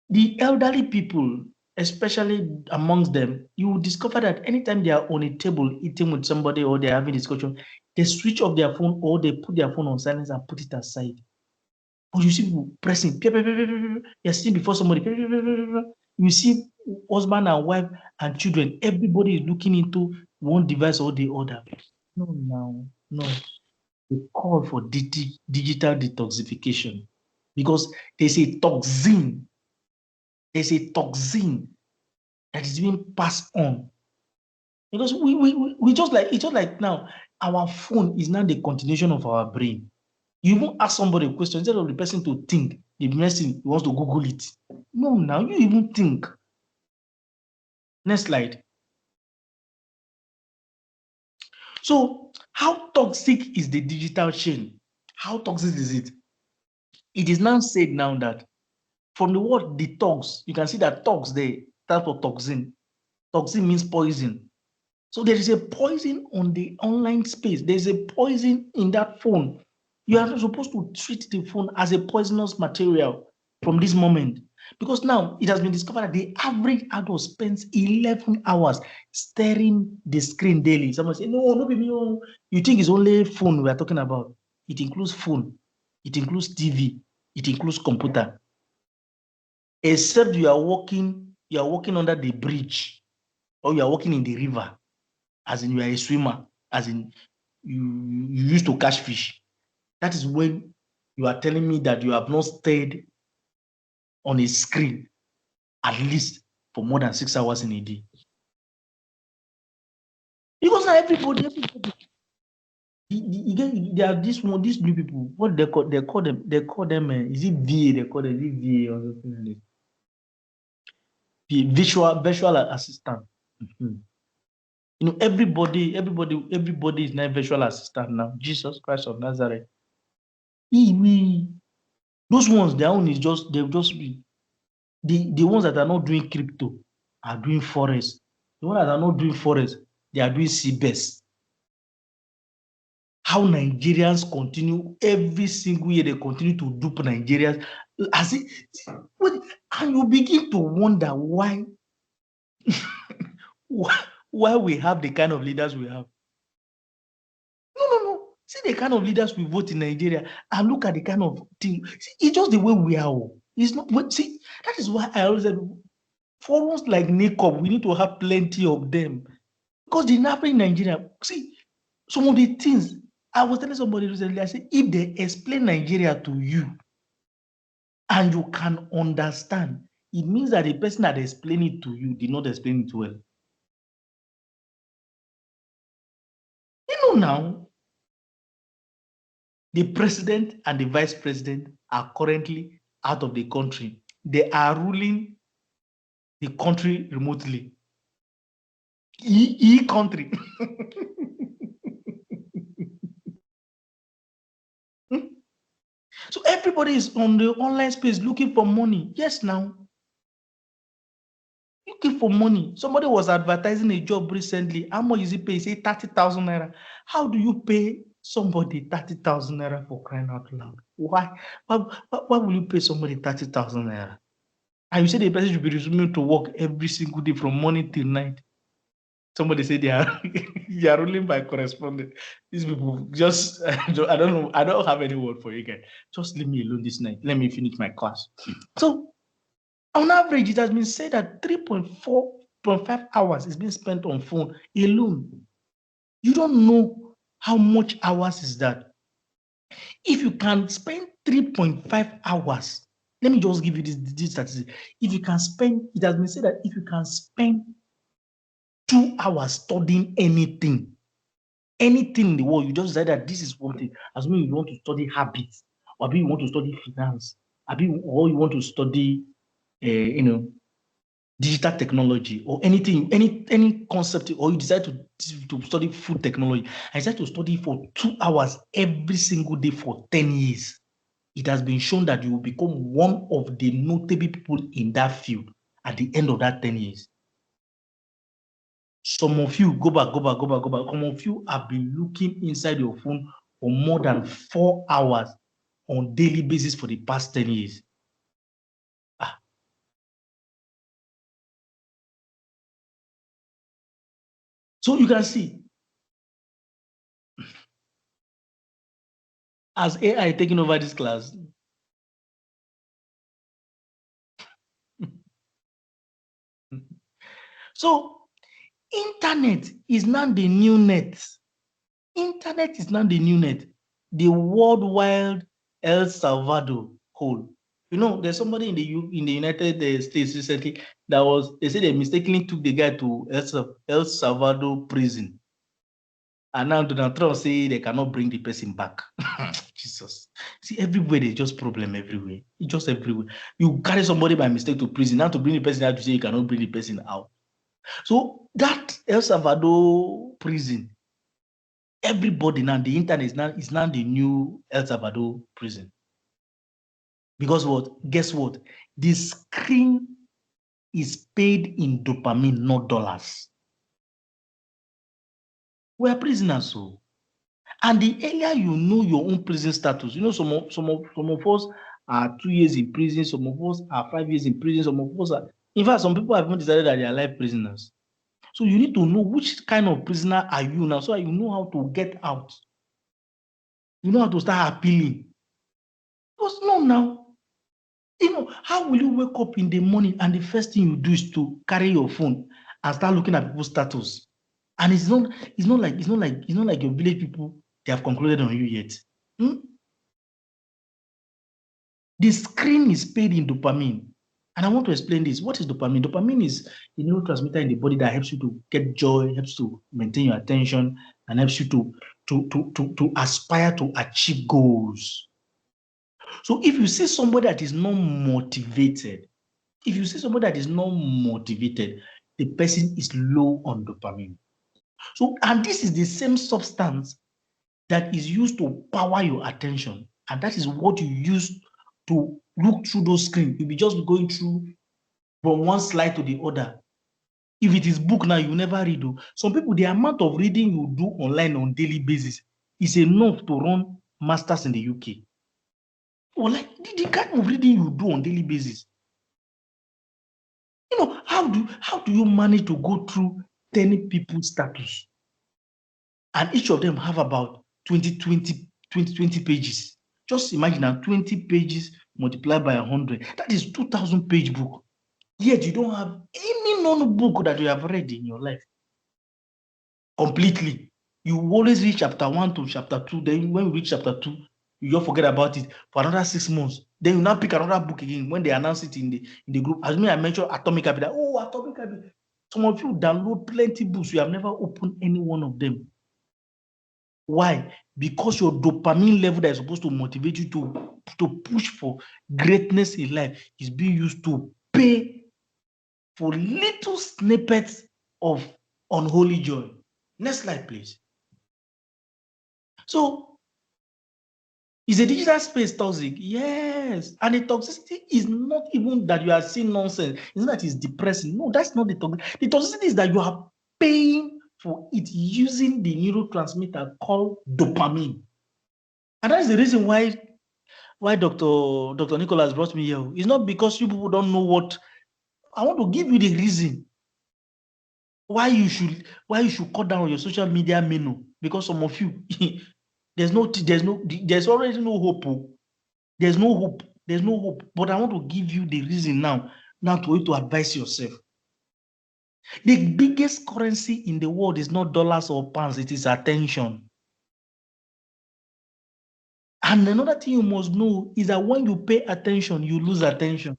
The elderly people, especially amongst them, you will discover that anytime they are on a table eating with somebody or they're having discussion, they switch off their phone or they put their phone on silence and put it aside. But you see people pressing, you're sitting before somebody, you see husband and wife and children, everybody is looking into one device or the other. No. They call for digital detoxification because there's a toxin that is being passed on. Because we just like, it's just like now, our phone is now the continuation of our brain. You even ask somebody a question, instead of the person to think, the next thing he wants to Google it. No, now you even think. Next slide. So, how toxic is the digital chain? How toxic is it? It is now said now that from the word detox, you can see that tox there stands for toxin. Toxin means poison. So there is a poison on the online space. There's a poison in that phone. You are supposed to treat the phone as a poisonous material from this moment. Because now it has been discovered that the average adult spends 11 hours staring the screen daily. Someone say, no, baby, no. You think it's only phone we are talking about. It includes phone. It includes TV. It includes computer. Except you are walking under the bridge or you are walking in the river, as in you are a swimmer, as in you used to catch fish. That is when you are telling me that you have not stayed on a screen at least for more than 6 hours in a day. Because now everybody there are these new people. What they call them? They call them is it VA? They call them VA or something like that. The virtual assistant. Mm-hmm. You know, everybody is now virtual assistant now. Jesus Christ of Nazareth. Those ones, their own is just, they'll just be the ones that are not doing crypto are doing forex. The ones that are not doing forex, they are doing CBES. How Nigerians continue every single year, they continue to dupe Nigerians as it, and you begin to wonder why why we have the kind of leaders we have. No. See the kind of leaders we vote in Nigeria and look at the kind of thing. See, it's just the way we are. It's not, see, that is why I always said, for us like NICOP, we need to have plenty of them. Because the happening in Nigeria, see, some of the things, I was telling somebody recently, I said, if they explain Nigeria to you and you can understand, it means that the person that explained it to you did not explain it well. You know now, the president and the vice president are currently out of the country. They are ruling the country remotely. Country. So everybody is on the online space looking for money. Yes, now. Looking for money. Somebody was advertising a job recently. How much is it pay? Say 30,000 naira. How do you pay somebody 30,000 naira for crying out loud? Why will you pay somebody 30,000 naira? And you say the person should be resuming to work every single day from morning till night. Somebody said they are ruling by correspondence. These people just, I don't know. I don't have any word for you guys. Just leave me alone this night. Let me finish my class. So On average, it has been said that 3.5 hours is being spent on phone alone. You don't know how much hours is that. If you can spend 3.5 hours, let me just give you this statistic. If you can spend, it has been said that if you can spend 2 hours studying anything in the world, you just decide that this is one thing. Assuming you want to study habits, or maybe you want to study finance, or you want to study, digital technology, or anything, any concept, or you decide to study food technology, I decide to study for 2 hours every single day for 10 years. It has been shown that you will become one of the notable people in that field at the end of that 10 years. Some of you, go back. Some of you have been looking inside your phone for more than 4 hours on daily basis for the past 10 years. So you can see, as AI taking over this class, so internet is now the new net. Internet is now the new net. The worldwide El Salvador whole. You know, there's somebody in the United States recently they said they mistakenly took the guy to El Salvador prison. And now Donald Trump say they cannot bring the person back. Jesus. See, everywhere there's just problem everywhere. It's just everywhere. You carry somebody by mistake to prison. Now to bring the person out, to say you cannot bring the person out. So that El Salvador prison, everybody now, the internet is now the new El Salvador prison. Because what? Guess what? The screen is paid in dopamine, not dollars. We are prisoners, so. And the earlier you know your own prison status, you know, some of us are 2 years in prison, some of us are 5 years in prison, some of us are. In fact, some people have even decided that they are life prisoners. So you need to know which kind of prisoner are you now, so that you know how to get out. You know how to start appealing. Because no, now, you know, how will you wake up in the morning and the first thing you do is to carry your phone and start looking at people's status? And it's not like your village people, they have concluded on you yet. The screen is paid in dopamine. And I want to explain this. What is dopamine? Dopamine is a neurotransmitter in the body that helps you to get joy, helps to maintain your attention, and helps you to aspire to achieve goals. So if you see somebody that is not motivated, the person is low on dopamine. So, and this is the same substance that is used to power your attention. And that is what you use to look through those screens. You'll be just going through from one slide to the other. If it is book now, you never read. Some people, the amount of reading you do online on daily basis is enough to run masters in the UK. Or like the kind of reading you do on daily basis. You know, how do you manage to go through 10 people's status? And each of them have about 20 pages. Just imagine now 20 pages multiplied by 100. That is 2,000 page book. Yet you don't have any known book that you have read in your life. Completely. You always read chapter 1 to chapter 2. Then when you reach chapter 2, you just forget about it for another 6 months. Then you now pick another book again when they announce it in the group. As me, I mentioned Atomic Habit. Oh, Atomic Habit. Some of you download plenty books. You have never opened any one of them. Why? Because your dopamine level that is supposed to motivate you to push for greatness in life is being used to pay for little snippets of unholy joy. Next slide, please. So, is a digital space toxic? Yes. And the toxicity is not even that you are seeing nonsense. It's not that it's depressing. No, that's not the toxicity. The toxicity is that you are paying for it using the neurotransmitter called dopamine. And that's the reason why Dr. Nicholas brought me here. It's not because you people don't know what. I want to give you the reason why you should cut down on your social media menu. Because some of you, there's already no hope. There's no hope. But I want to give you the reason now now to you to advise yourself. The biggest currency in the world is not dollars or pounds, it is attention. And another thing you must know is that when you pay attention, you lose attention.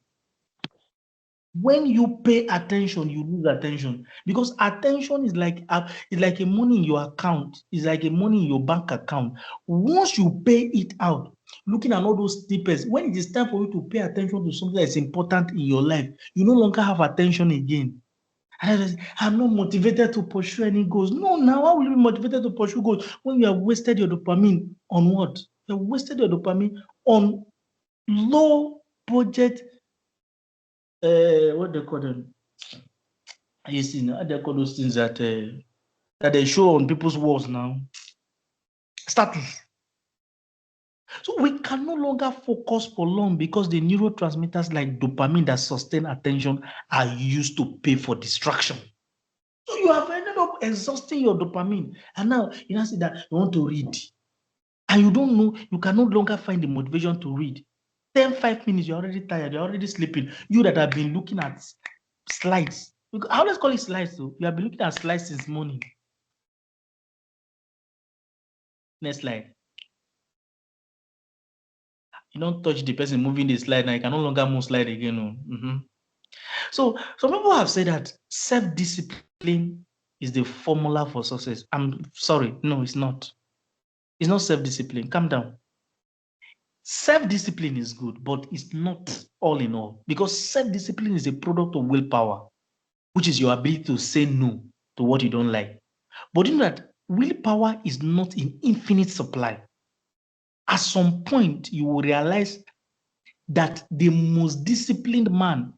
When you pay attention, you lose attention, because attention is like a money in your account. It's like a money in your bank account. Once you pay it out, looking at all those snippets, when it is time for you to pay attention to something that's important in your life, you no longer have attention again. I'm not motivated to pursue any goals. No, now how will you be motivated to pursue goals when you have wasted your dopamine on what? You have wasted your dopamine on low budget. What they call them? You see, now they call those things that they show on people's walls now. Status. So we can no longer focus for long because the neurotransmitters like dopamine that sustain attention are used to pay for distraction. So you have ended up exhausting your dopamine. And now you now see that you want to read. And you don't know, you can no longer find the motivation to read. 5 minutes, you're already tired, you're already sleeping. You that have been looking at slides. I always call it slides, though. You have been looking at slides since morning. Next slide. You don't touch the person moving the slide, now you can no longer move slide again. So some people have said that self-discipline is the formula for success. I'm sorry, no, it's not. It's not self-discipline. Calm down. Self-discipline is good, but it's not all in all, because self-discipline is a product of willpower, which is your ability to say no to what you don't like. But you know that willpower is not in infinite supply. At some point, you will realize that the most disciplined man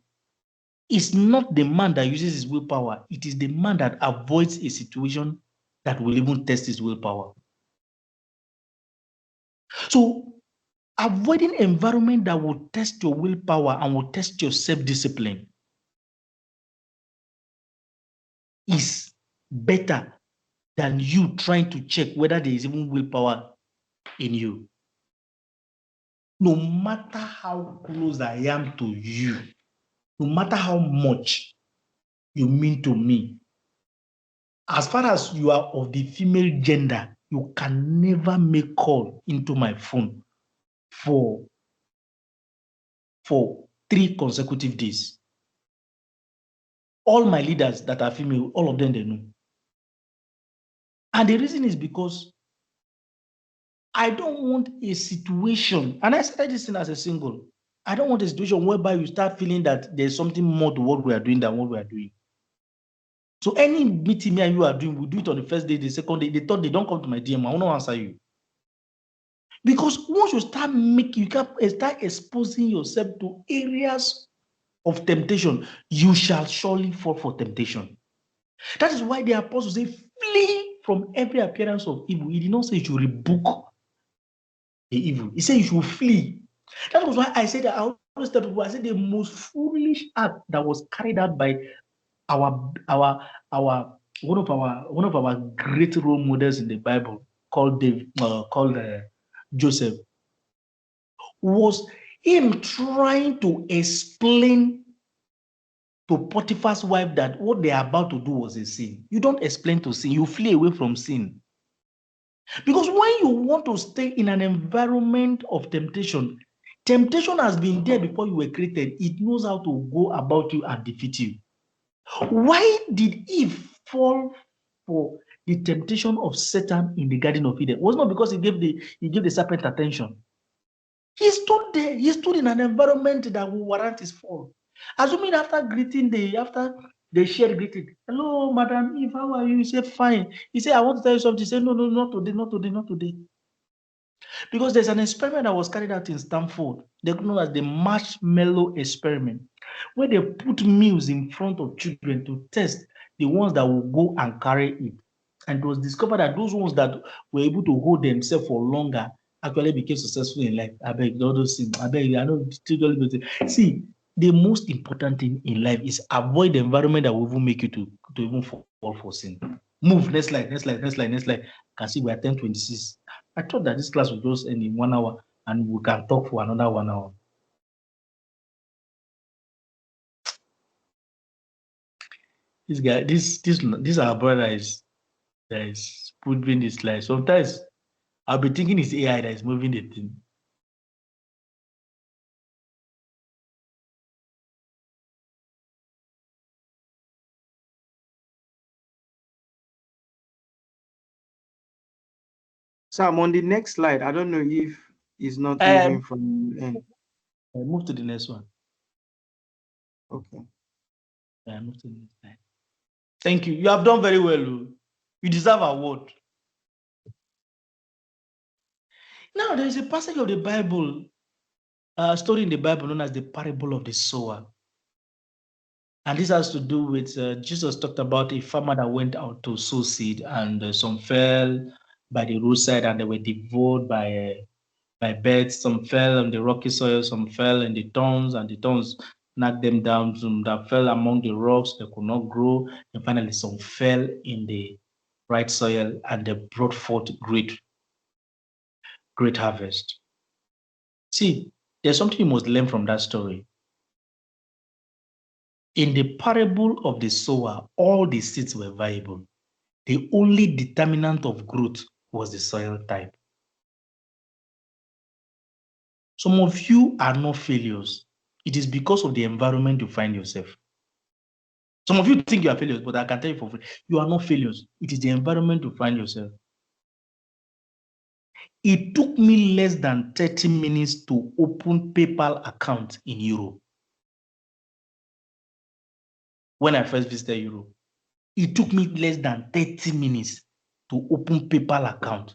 is not the man that uses his willpower. It is the man that avoids a situation that will even test his willpower. So avoiding environment that will test your willpower and will test your self-discipline is better than you trying to check whether there is even willpower in you. No matter how close I am to you, no matter how much you mean to me, as far as you are of the female gender, you can never make call into my phone for 3 consecutive days. All my leaders that are female, all of them, they know. And the reason is because I don't want a situation, and I started this thing as a single. I don't want a situation whereby you start feeling that there's something more to what we are doing than what we are doing. So any meeting me and you are doing, we do it on the first day, the second day, the third day, don't come to my DM. I will not answer you. Because once you start making, you can start exposing yourself to areas of temptation, you shall surely fall for temptation. That is why the apostle said, flee from every appearance of evil. He did not say you should rebuke the evil. He said you should flee. That was why I said that I always tell people, I said the most foolish act that was carried out by one of our great role models in the Bible called Joseph was him trying to explain to Potiphar's wife that what they are about to do was a sin. You don't explain to sin, you flee away from sin. Because when you want to stay in an environment of temptation, temptation has been there before you were created. It knows how to go about you and defeat you. Why did Eve fall for the temptation of Satan in the Garden of Eden? It was not because he gave the serpent attention. He stood there. He stood in an environment that will warrant his fall. Assuming after they shared greeting, hello, Madam Eve, how are you? He said, fine. He said, I want to tell you something. He said, no, not today, not today, not today. Because there's an experiment that was carried out in Stanford. They call it as the marshmallow experiment, where they put meals in front of children to test the ones that will go and carry it. And it was discovered that those ones that were able to hold themselves for longer actually became successful in life. I beg all those things. I beg, I know. See, the most important thing in life is avoid the environment that will even make you to even fall for sin. Move. Next slide. Can see we are 10:26. I thought that this class would just end in 1 hour and we can talk for another 1 hour. This guy, this our brother is putting this slide. Sometimes I'll be thinking it's AI that is moving the thing. So I'm on the next slide. I don't know if it's not moving from the end. Move to the next one. Okay. Move to the next slide. Thank you. You have done very well, Lou. You deserve an award. Now, there is a passage of the Bible, story in the Bible known as the parable of the sower. And this has to do with Jesus talked about a farmer that went out to sow seed, and some fell by the roadside and they were devoured by birds. Some fell on the rocky soil, some fell in the thorns, and the thorns knocked them down. Some that fell among the rocks, they could not grow. And finally, some fell in the right soil and they brought forth great harvest. See, there's something you must learn from that story. In the parable of the sower, all the seeds were viable. The only determinant of growth was the soil type. Some of you are not failures. It is because of the environment you find yourself. Some of you think you are failures, but I can tell you for free, you are not failures. It is the environment you find yourself. It took me less than 30 minutes to open PayPal account in Europe. When I first visited Europe, it took me less than 30 minutes to open PayPal account.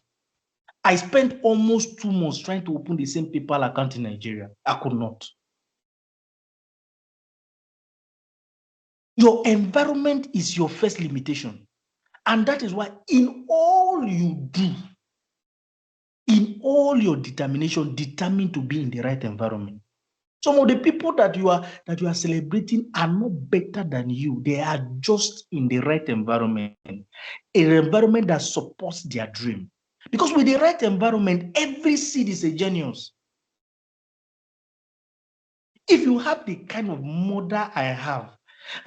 I spent almost 2 months trying to open the same PayPal account in Nigeria. I could not. Your environment is your first limitation. And that is why in all you do, in all your determination, determine to be in the right environment. Some of the people that you are celebrating are not better than you. They are just in the right environment, an environment that supports their dream. Because with the right environment, every seed is a genius. If you have the kind of mother I have,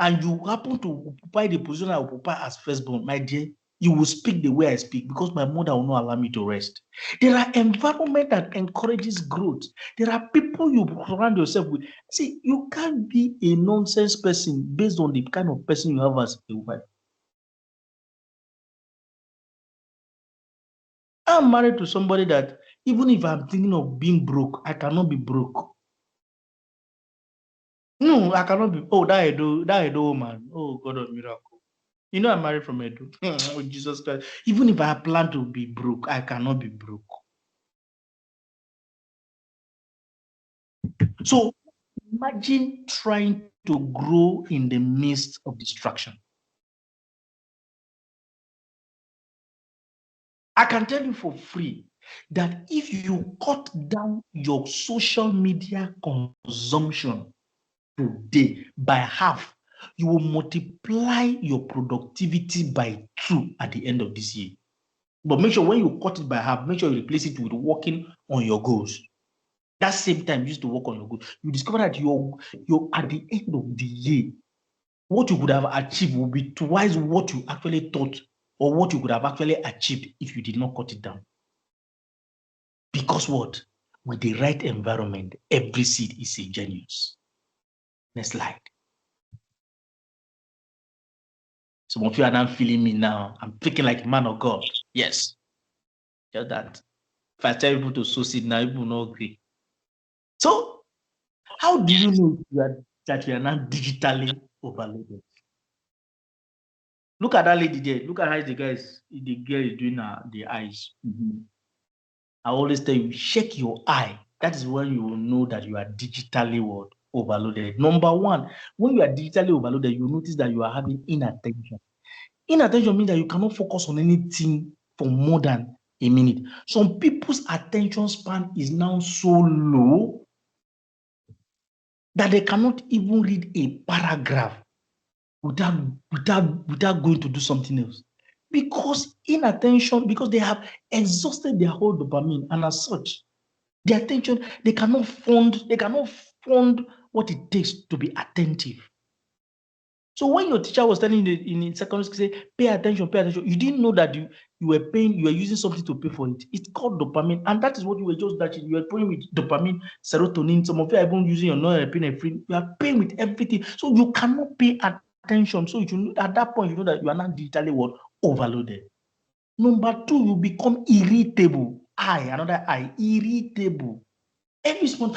and you happen to occupy the position I occupy as firstborn, my dear, you will speak the way I speak because my mother will not allow me to rest. There are environment that encourages growth. There are people you surround yourself with. See, you can't be a nonsense person based on the kind of person you have as a wife. I'm married to somebody that even if I'm thinking of being broke, I cannot be broke. No, I cannot be. Oh, that Edo woman. Oh, God of miracle. You know, I'm married from Edo. Oh, Jesus Christ. Even if I plan to be broke, I cannot be broke. So imagine trying to grow in the midst of distraction. I can tell you for free that if you cut down your social media consumption today by half, you will multiply your productivity by 2 at the end of this year. But make sure when you cut it by half, make sure you replace it with working on your goals. That same time you used to work on your goals, you discover that you're at the end of the year, what you could have achieved will be twice what you actually thought or what you could have actually achieved if you did not cut it down. Because what? With the right environment, every seed is a genius. Next slide. Some of you are not feeling me now. I'm thinking like a man of God. Yes. Just that. If I tell people to sow seed now, people will not agree. So, how do you know that you are not digitally overloaded? Look at that lady there. Look at how the girl is doing the eyes. I always tell you, check your eye. That is when you will know that you are digitally overloaded. Number one, when you are digitally overloaded, you notice that you are having inattention. Inattention means that you cannot focus on anything for more than a minute. Some people's attention span is now so low that they cannot even read a paragraph without going to do something else. Because inattention, because they have exhausted their whole dopamine, and as such, their attention, they cannot fund what it takes to be attentive. So when your teacher was telling you in secondary school, say, pay attention, you didn't know that you were using something to pay for it. It's called dopamine. And that is what you were just touching. You were playing with dopamine, serotonin. Some of you are even using your norepinephrine. You are paying with everything. So you cannot pay attention. So at that point, you know that you are not digitally what? Overloaded. Number two, you become irritable. Another I, irritable. Every small,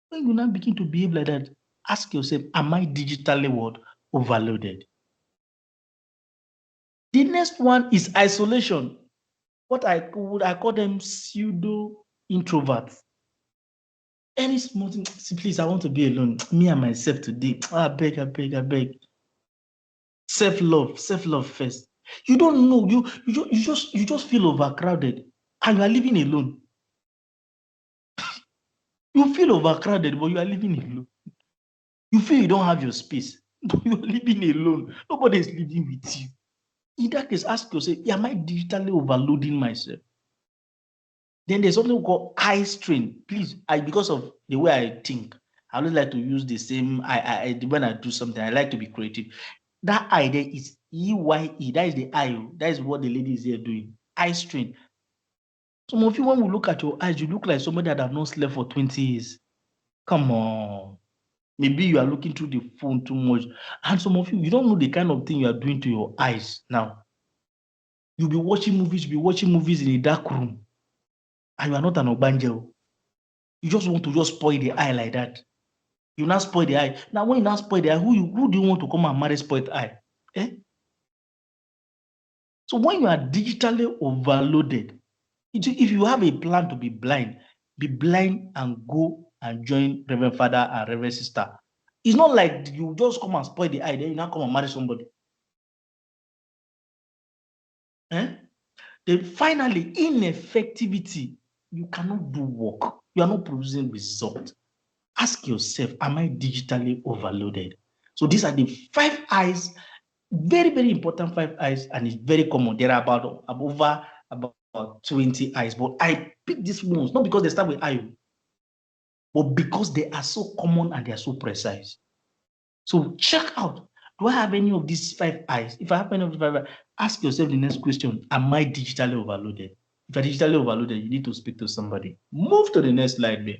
when you now begin to behave like that, ask yourself, am I digitally what? Overloaded? The next one is isolation. What I call them pseudo introverts. Any small thing, see, please, I want to be alone. Me and myself today. I beg. Self-love first. You don't know, you just feel overcrowded and you are living alone. You feel overcrowded, but you are living alone. You feel you don't have your space, but you are living alone. Nobody is living with you. In that case, ask yourself, am I digitally overloading myself? Then there's something called eye strain. Please, because of the way I think, I always like to use the same, when I do something, I like to be creative. That eye there is EYE. That is the eye. That is what the lady is here doing. Eye strain. Some of you, when we look at your eyes, you look like somebody that have not slept for 20 years. Come on. Maybe you are looking through the phone too much. And some of you, you don't know the kind of thing you are doing to your eyes now. You'll be watching movies in a dark room. And you are not an Obanjo. You just want to just spoil the eye like that. You now spoil the eye. Now, when you now spoil the eye, who do you want to come and marry spoiled eye? Eh? So when you are digitally overloaded, if you have a plan to be blind and go and join Reverend Father and Reverend Sister. It's not like you just come and spoil the eye, then you now come and marry somebody. Then finally, ineffectivity. You cannot do work. You are not producing result. Ask yourself, am I digitally overloaded? So these are the 5 eyes, very, very important 5 eyes, and it's very common. There are about 20 eyes, but I pick these ones, not because they start with I, but because they are so common and they are so precise. So check out, do I have any of these 5 eyes? If I have any of the 5 eyes, ask yourself the next question, am I digitally overloaded? If you're digitally overloaded, you need to speak to somebody. Move to the next slide there.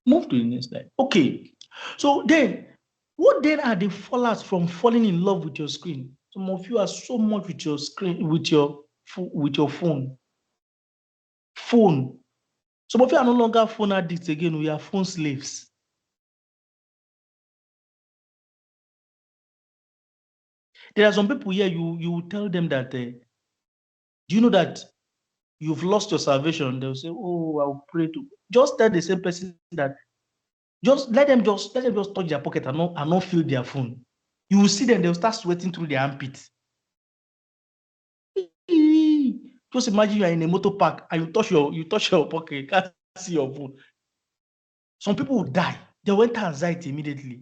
Move to the next slide. Okay. So then, what then are the fallouts from falling in love with your screen? Some of you are so much with your screen, with your phone. Some of you are no longer phone addicts again. We are phone slaves. There are some people here, you tell them that, do you know that you've lost your salvation? They'll say, oh, I'll pray to. Just tell the same person that, just let them just touch their pocket and not feel their phone. You will see them, they'll start sweating through their armpits. Just imagine you are in a motor park and you touch your pocket, you can't see your phone. Some people will die. They will enter anxiety immediately.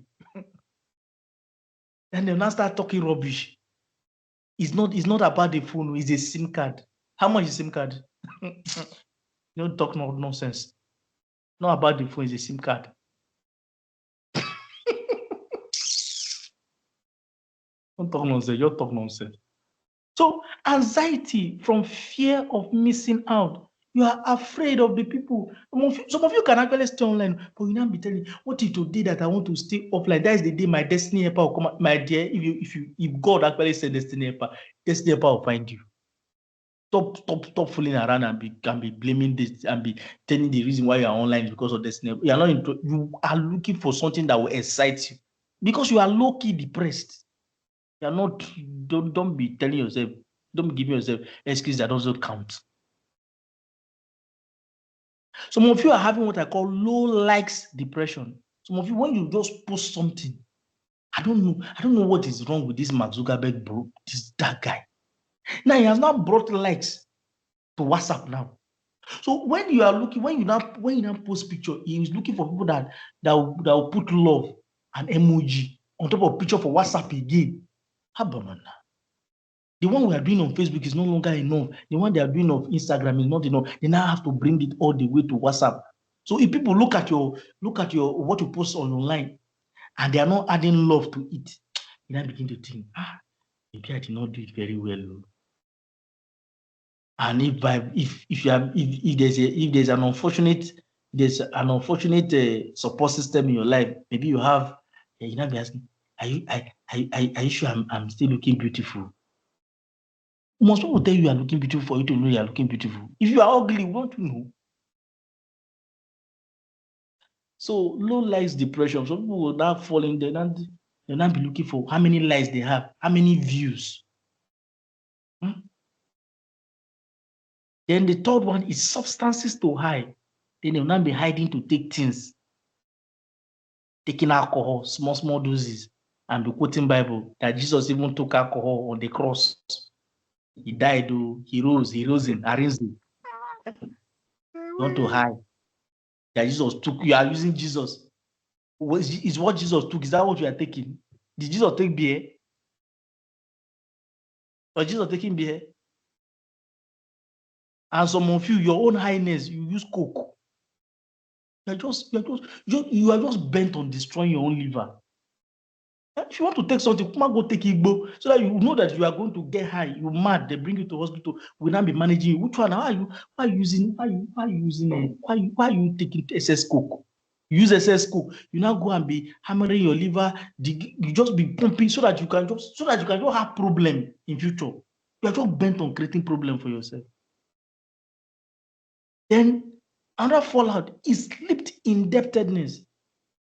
Then they'll now start talking rubbish. It's not about the phone, it's a SIM card. How much is SIM card? Don't talk no nonsense. Not about the phone, it's a SIM card. Don't talk nonsense, you talk nonsense. So anxiety from fear of missing out. You are afraid of the people. Some of you can actually stay online, but you now be telling, what if today that I want to stay offline? That is the day my destiny helper will come out. My dear, if God actually said destiny helper will find you. Stop fooling around and be blaming this and be telling the reason why you are online because of destiny. You are looking for something that will excite you because you are low-key depressed. You are not. Don't be telling yourself. Don't be giving yourself excuse that doesn't count. Some of you are having what I call low likes depression. Some of you, when you just post something, I don't know what is wrong with this Mark Zuckerberg bro, that guy. Now he has now brought likes to WhatsApp now. So when you now post picture, he is looking for people that will put love and emoji on top of picture for WhatsApp again. How about the one we are doing on Facebook is no longer enough. The one they are doing on Instagram is not enough. They now have to bring it all the way to WhatsApp. So if people look at your what you post online and they are not adding love to it, you now begin to think, maybe I did not do it very well. And if there's an unfortunate support system in your life, maybe you have, you now be asking, are you sure I'm still looking beautiful? Most people tell you are looking beautiful for you to know you are looking beautiful. If you are ugly, won't you know? So low likes depression. Some people will now fall in there and they'll not be looking for how many likes they have, how many views. Then the third one is substances to hide. Then they'll not be hiding to take things, taking alcohol, small doses, and be quoting Bible that Jesus even took alcohol on the cross. He died, he rose in Arinze. Not to hide that Jesus took. You are using Jesus. Is what Jesus took. Is that what you are taking? Did Jesus take beer? Or Jesus taking beer? And some of you, your own highness, you use coke. You are just bent on destroying your own liver. If you want to take something, come on, go take Igbo, so that you know that you are going to get high. You're mad. They bring you to hospital. We now be managing you. Which one? Why are you taking excess coke? Use excess coke. You now go and be hammering your liver. You just be pumping so that you can just have problem in future. You are just bent on creating problem for yourself. Then another fallout is sleep indebtedness.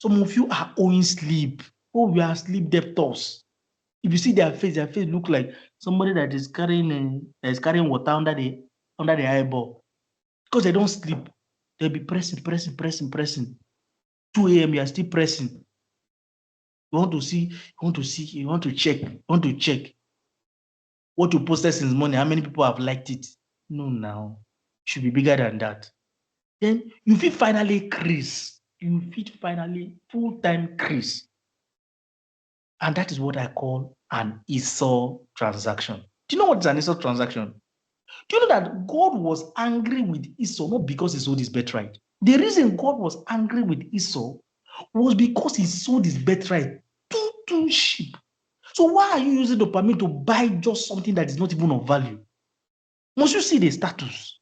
Some of you are owing sleep. Oh, we are sleep debtors. If you see their face look like somebody that is carrying water under the eyeball. Because they don't sleep. They'll be pressing. 2 a.m. you are still pressing. You want to check. What you posted since morning, how many people have liked it? No, now. It should be bigger than that. Then you feel finally crease. You feel finally full-time crease. And that is what I call an Esau transaction. Do you know what is an Esau transaction? Do you know that God was angry with Esau not because he sold his birthright? The reason God was angry with Esau was because he sold his birthright to sheep. So why are you using dopamine to buy just something that is not even of value? Must you see the status?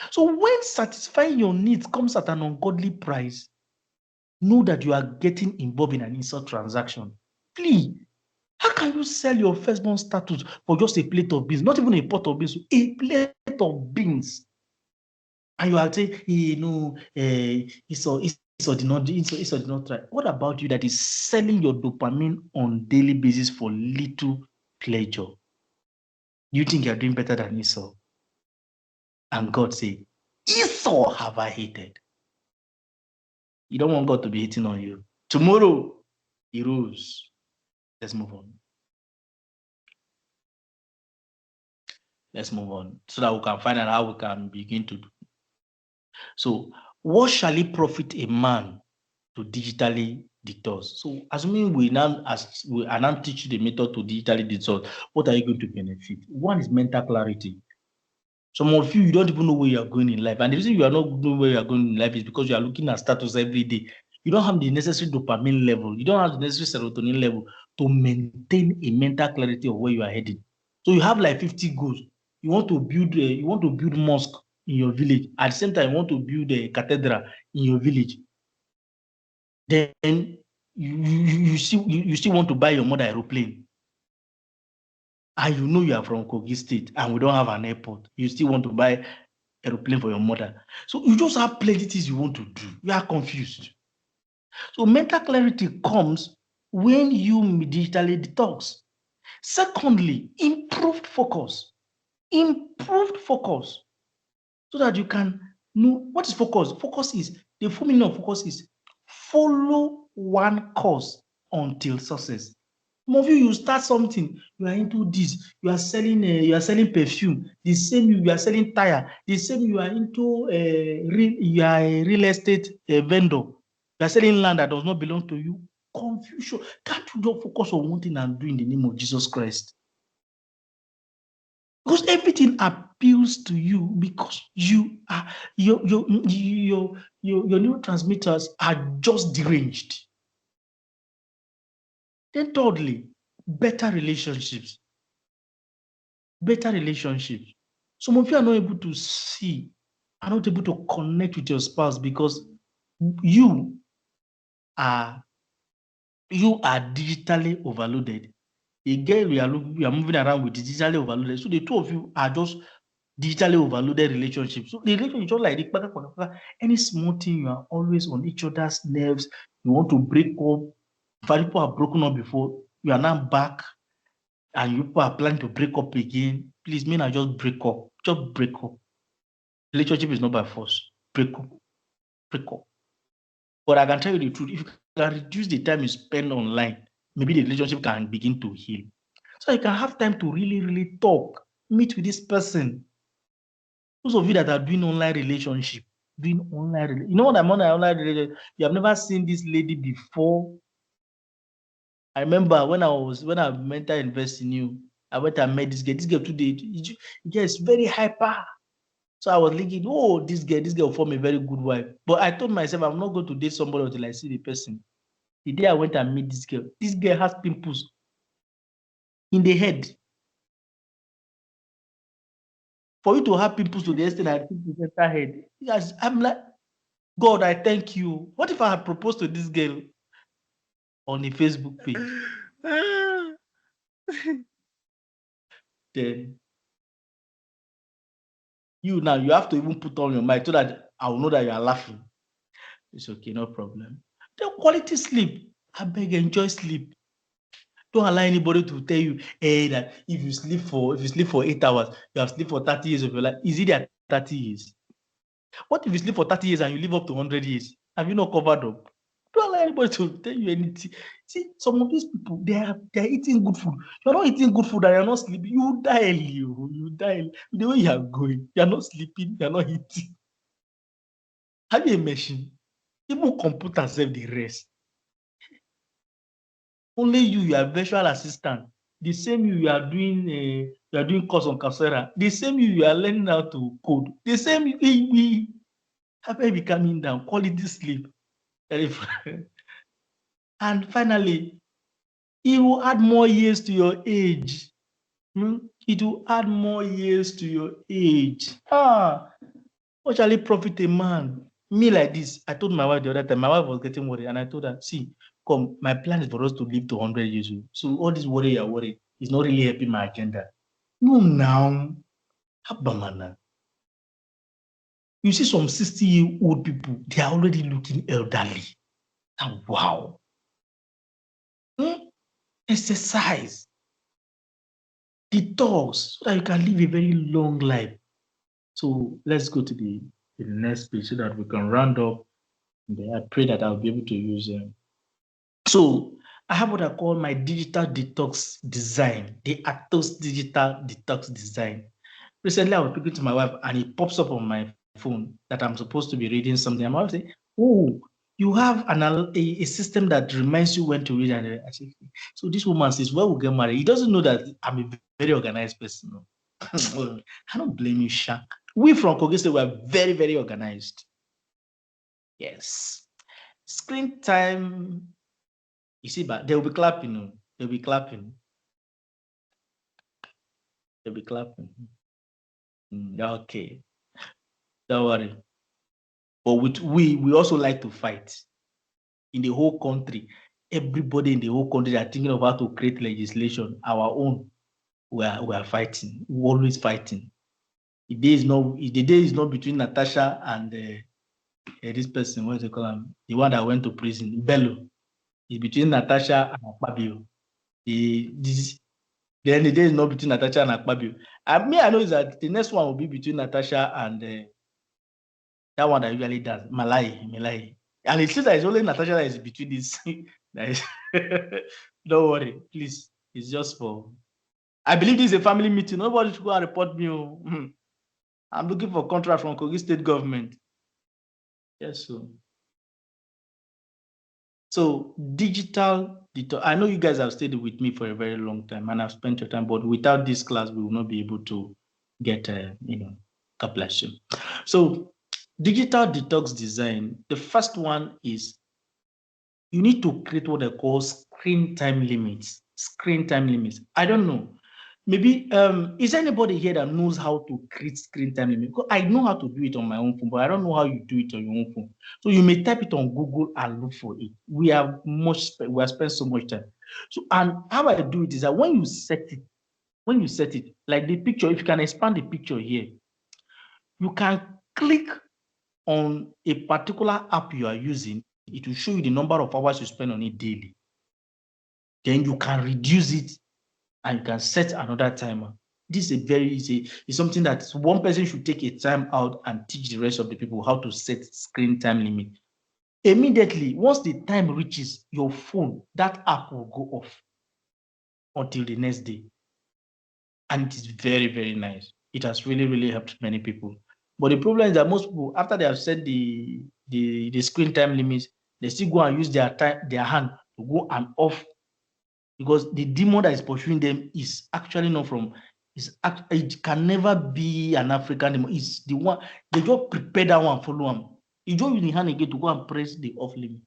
So when satisfying your needs comes at an ungodly price, know that you are getting involved in an Esau transaction. Please, how can you sell your firstborn status for just a plate of beans? Not even a pot of beans, a plate of beans. And you are saying, Esau did not try. What about you that is selling your dopamine on daily basis for little pleasure? You think you're doing better than Esau? And God say, Esau have I hated. You don't want God to be hating on you. Tomorrow, he rose. Let's move on. Let's move on so that we can find out how we can begin to do. So, what shall it profit a man to digitally detox? So, assuming we now teach you the method to digitally detox, what are you going to benefit? One is mental clarity. Some of you don't even know where you are going in life. And the reason you are not knowing where you are going in life is because you are looking at status every day. You don't have the necessary dopamine level. You don't have the necessary serotonin level to maintain a mental clarity of where you are heading. So you have like 50 goals. You want to build mosque in your village. At the same time, you want to build a cathedral in your village. Then you still want to buy your mother aeroplane. And you know you are from Kogi State and we don't have an airport. You still want to buy aeroplane for your mother. So you just have plenty things you want to do. You are confused. So mental clarity comes when you digitally detox. Secondly, improved focus. Improved focus. So that you can know what is focus. The full meaning of focus is follow one course until success. Some of you start something, you are into this, you are selling perfume, the same you are selling tire, the same you are into you are a real estate vendor, you are selling land that does not belong to you. Confusion. Can't you just focus on one thing and do in the name of Jesus Christ? Because everything appeals to you because you are your neurotransmitters are just deranged. Then thirdly, better relationships. Better relationships. Some of you are not able to see, are not able to connect with your spouse because you are digitally overloaded. Again, we are moving around with digitally overloaded. So the two of you are just digitally overloaded relationships. So the relationship is just like any small thing, you are always on each other's nerves. You want to break up. Five people have broken up before. You are now back, and you people are planning to break up again. Please, me, I just break up. Just break up. Relationship is not by force. Break up. Break up. But I can tell you the truth. If you can reduce the time you spend online, maybe the relationship can begin to heal. So you can have time to really, really talk, meet with this person. Those of you that are doing online relationship, you know what I'm on an online relationship? You have never seen this lady before. I remember when I went to invest in you, I went and met this girl. This girl today, is very hyper. So I was thinking, oh, this girl will form a very good wife. But I told myself I'm not going to date somebody until I see the person. The day I went and meet this girl has pimples in the head. For you to have pimples to the extent that pimples enter head, yes, I'm like, God, I thank you. What if I had proposed to this girl on a Facebook page? Then you have to even put on your mind so that I will know that you are laughing. It's okay, no problem. Then quality sleep. I beg, enjoy sleep. Don't allow anybody to tell you, hey, that if you sleep for 8 hours, you have slept for 30 years of your life. Is it that 30 years? What if you sleep for 30 years and you live up to 100 years? Have you not covered up? Don't allow anybody to tell you anything. See, some of these people, they are eating good food. You're not eating good food and you're not sleeping. You die early. You die early. The way you are going, you're not sleeping, you're not eating. Have you a machine? Even computers save the rest. Only you are virtual assistant. The same you are doing course on Coursera. The same you are learning how to code. The same we have be coming down. Quality sleep. And finally, it will add more years to your age. It will add more years to your age. What shall it profit a man? Me like this, I told my wife the other time, my wife was getting worried, and I told her, see, come, my plan is for us to live to 100 years old. So all this worry you're worried is not really helping my agenda. No, now, Habamana. You see some 60-year-old people, they are already looking elderly. Wow. Exercise. Detox, so that you can live a very long life. So let's go to the next page so that we can round up. I pray that I'll be able to use them. So I have what I call my digital detox design, the Atox digital detox design. Recently, I was speaking to my wife and it pops up on my phone that I'm supposed to be reading something. My wife said, oh, you have a system that reminds you when to read. And I said, so this woman says, well, we'll get married. He doesn't know that I'm a very organized person. I don't blame you, Shaq. We from Kogi State were very, very organized. Yes. Screen time. You see, but they'll be clapping. They'll be clapping. They'll be clapping. Okay. Don't worry. But we also like to fight. In the whole country, everybody in the whole country are thinking of how to create legislation. Our own, we are fighting. We're always fighting. The day is not between Natasha and this person. What do they call him? The one that went to prison, Bello. It's between Natasha and Akpabio. Then the day is not between Natasha and Akpabio. I know is that the next one will be between Natasha and that one that usually does, Malai. And it seems that it's only Natasha that is between this. Don't worry, please. It's just for. I believe this is a family meeting. Nobody should go and report me. I'm looking for contract from Kogi State government. Yes, so digital I know you guys have stayed with me for a very long time and I've spent your time, but without this class, we will not be able to get, God bless you. So digital detox design, the first one is you need to create what they call screen time limits. Screen time limits. I don't know. Maybe is there anybody here that knows how to create screen time limit? Because I know how to do it on my own phone, but I don't know how you do it on your own phone. So you may type it on Google and look for it. We have spent so much time. So and how I do it is that when you set it, like the picture, if you can expand the picture here, you can click on a particular app you are using. It will show you the number of hours you spend on it daily. Then you can reduce it and you can set another timer. This is a very easy, it's something that one person should take a time out and teach the rest of the people how to set screen time limit. Immediately, once the time reaches your phone, that app will go off until the next day. And it is very, very nice. It has really, really helped many people. But the problem is that most people, after they have set the screen time limits, they still go and use their hand to go and off, because the demon that is pursuing them is actually not from, it can never be an African demon. It's the one, they just prepare that one, follow them. You just use the hand again to go and press the off limit.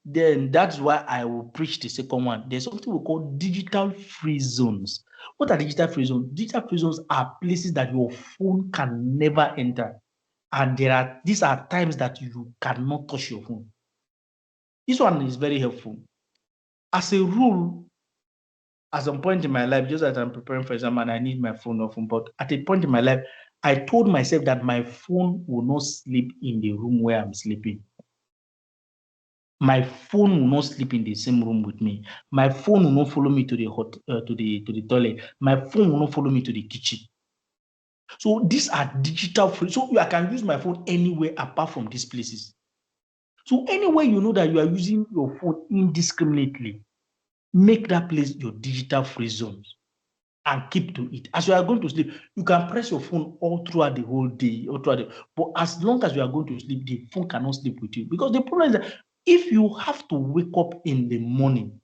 Then that's why I will preach the second one. There's something we call digital free zones. What are digital free zones? Digital free zones are places that your phone can never enter. And these are times that you cannot touch your phone. This one is very helpful. As a rule, at some point in my life, just as I'm preparing for exam and I need my phone off, but at a point in my life, I told myself that my phone will not sleep in the room where I'm sleeping. My phone will not sleep in the same room with me. My phone will not follow me to the toilet. My phone will not follow me to the kitchen. So these are digital free. So I can use my phone anywhere apart from these places. So anywhere you know that you are using your phone indiscriminately, make that place your digital free zones and keep to it. As you are going to sleep, you can press your phone all throughout the whole day, but as long as you are going to sleep, the phone cannot sleep with you. Because the problem is that if you have to wake up in the morning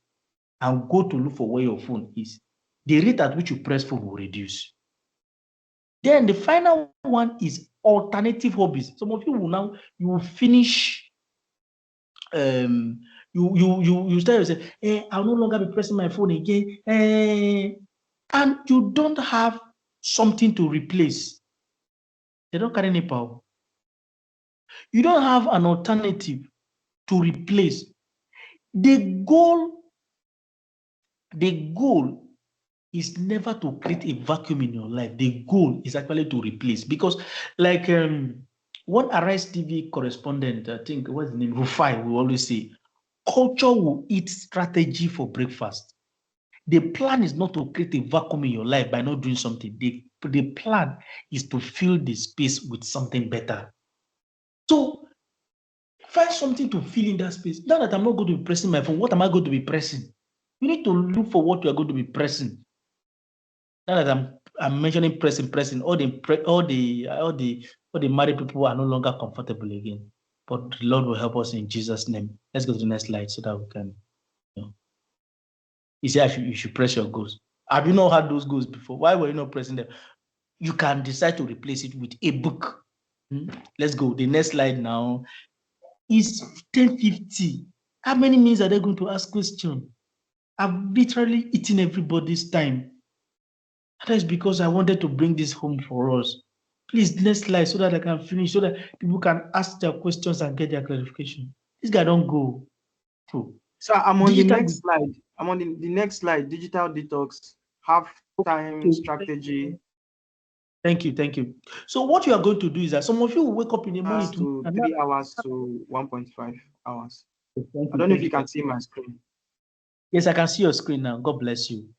and go to look for where your phone is, the rate at which you press phone will reduce. Then the final one is alternative hobbies. Some of you will finish, you start to say, hey, I'll no longer be pressing my phone again. And you don't have something to replace. They don't carry any power. You don't have an alternative to replace. The goal is never to create a vacuum in your life. The goal is actually to replace. Because like one Arise TV correspondent, I think, what's the name? Rufai will always say, culture will eat strategy for breakfast. The plan is not to create a vacuum in your life by not doing something. The plan is to fill the space with something better. So find something to fill in that space. Now that I'm not going to be pressing my phone, what am I going to be pressing? You need to look for what you are going to be pressing. Now that I'm mentioning pressing, all the married people are no longer comfortable again. But the Lord will help us in Jesus' name. Let's go to the next slide so that we can. He said you should press your goals. Have you not had those goals before? Why were you not pressing them? You can decide to replace it with a book. Let's go. The next slide now is 10:50. How many minutes are they going to ask questions? I've literally eaten everybody's time. That is because I wanted to bring this home for us. Please, next slide so that I can finish, so that people can ask their questions and get their clarification. This guy don't go through. So I'm on the next slide. I'm on the next slide. Digital detox, half-time strategy. Thank you. So what you are going to do is that some of you will wake up in the morning to 3 hours to 1.5 hours. I don't know if you can see my screen. Yes, I can see your screen now. God bless you.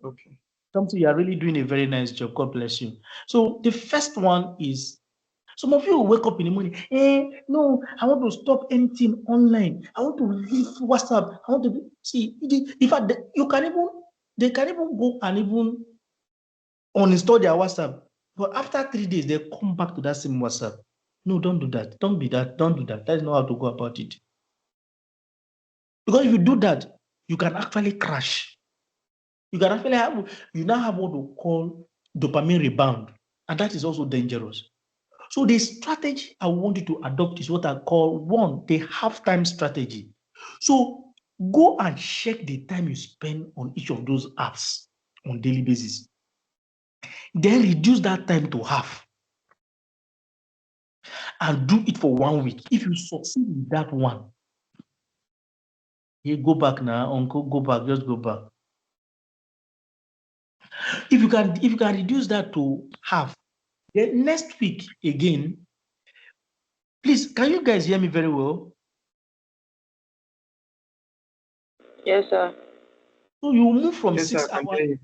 Okay. Something you are really doing a very nice job. God bless you. So the first one is, some of you will wake up in the morning. No, I want to stop anything online. I want to leave WhatsApp. I want to see. In fact, they can even go and even uninstall their WhatsApp. But after 3 days, they come back to that same WhatsApp. No, don't do that. Don't do that. That is not how to go about it. Because if you do that, you can actually crash. You can actually you now have what we call dopamine rebound, and that is also dangerous. So the strategy I want you to adopt is what I call the halftime strategy. So go and check the time you spend on each of those apps on daily basis. Then reduce that time to half and do it for 1 week. If you succeed in that one, you go back now, uncle, go back, just go back. If you can reduce that to half, then next week again, please, can you guys hear me very well? Yes, sir. So you move from Yes, sir, 6 I can hours. hear you.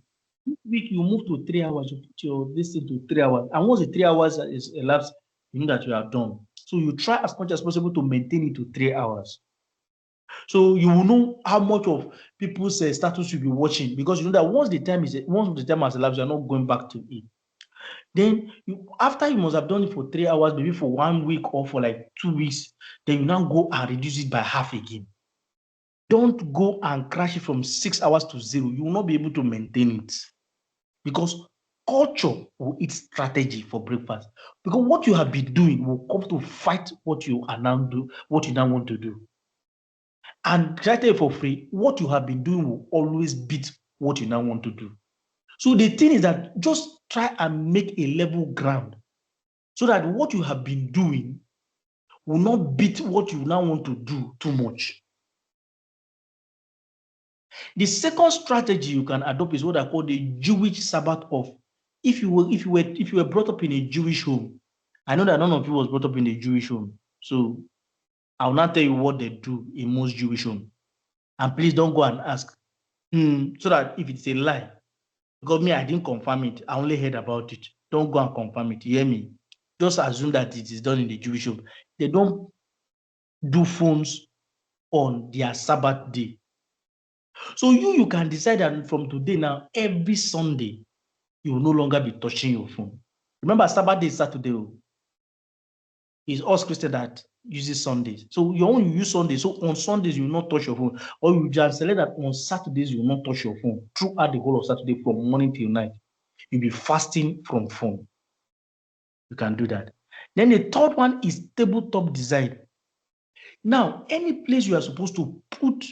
This week you move to 3 hours. You put your this into 3 hours, and once the 3 hours is elapsed, you know that you have done. So you try as much as possible to maintain it to 3 hours. So you will know how much of people's status you'll be watching, because you know that once the time has elapsed, you're not going back to it. Then after you must have done it for 3 hours, maybe for 1 week or for like 2 weeks, then you now go and reduce it by half again. Don't go and crash it from 6 hours to 0. You will not be able to maintain it, because culture will eat strategy for breakfast. Because what you have been doing will come to fight what you now want to do. And granted for free, what you have been doing will always beat what you now want to do. So the thing is that just try and make a level ground so that what you have been doing will not beat what you now want to do too much. The second strategy you can adopt is what I call the Jewish Sabbath off. If you were brought up in a Jewish home, I know that none of you was brought up in a Jewish home, so I'll not tell you what they do in most Jewish homes. And please don't go and ask, so that if it's a lie, because me, I didn't confirm it, I only heard about it. Don't go and confirm it. You hear me? Just assume that it is done in the Jewish home. They don't do phones on their Sabbath day. So you can decide that from today now, every Sunday, you will no longer be touching your phone. Remember, Sabbath day is Saturday. It's us Christians that uses Sundays. So you only use Sundays. So on Sundays, you will not touch your phone. Or you just select that on Saturdays, you will not touch your phone throughout the whole of Saturday from morning till night. You'll be fasting from phone. You can do that. Then the third one is tabletop design. Now, any place you are supposed to put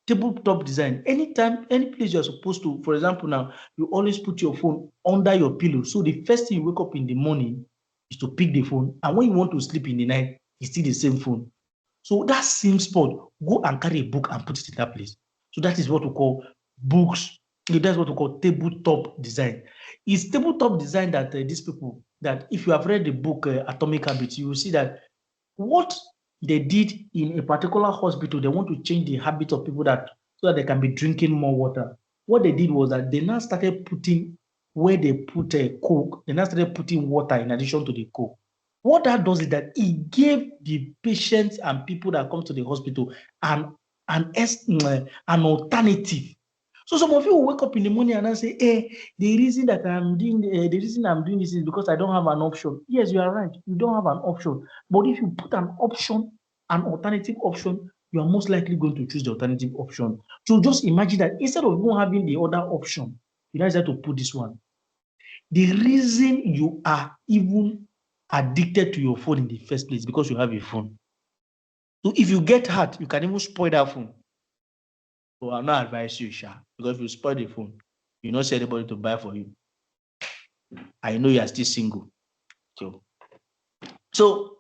tabletop design, anytime, any place you are supposed to, for example, now, you always put your phone under your pillow. So the first thing you wake up in the morning is to pick the phone. And when you want to sleep in the night, it's still the same phone. So that same spot, go and carry a book and put it in that place. So that is what we call books. That's what we call tabletop design. It's tabletop design that these people, that if you have read the book Atomic Habits, you will see that what they did in a particular hospital, they want to change the habit of people so that they can be drinking more water. What they did was that they now started putting, where they put a Coke, they now started putting water in addition to the Coke. What that does is that it gave the patients and people that come to the hospital an alternative. So some of you will wake up in the morning and say, "Hey, the reason I'm doing this is because I don't have an option." Yes, you are right. You don't have an option. But if you put an alternative option, you are most likely going to choose the alternative option. So just imagine that instead of not having the other option, you now decide to put this one. The reason you are even addicted to your phone in the first place is because you have a phone. So if you get hurt, you can even spoil that phone. So I'm not advising you, Sha, because if you spoil the phone, you not see anybody to buy for you. I know you are still single. So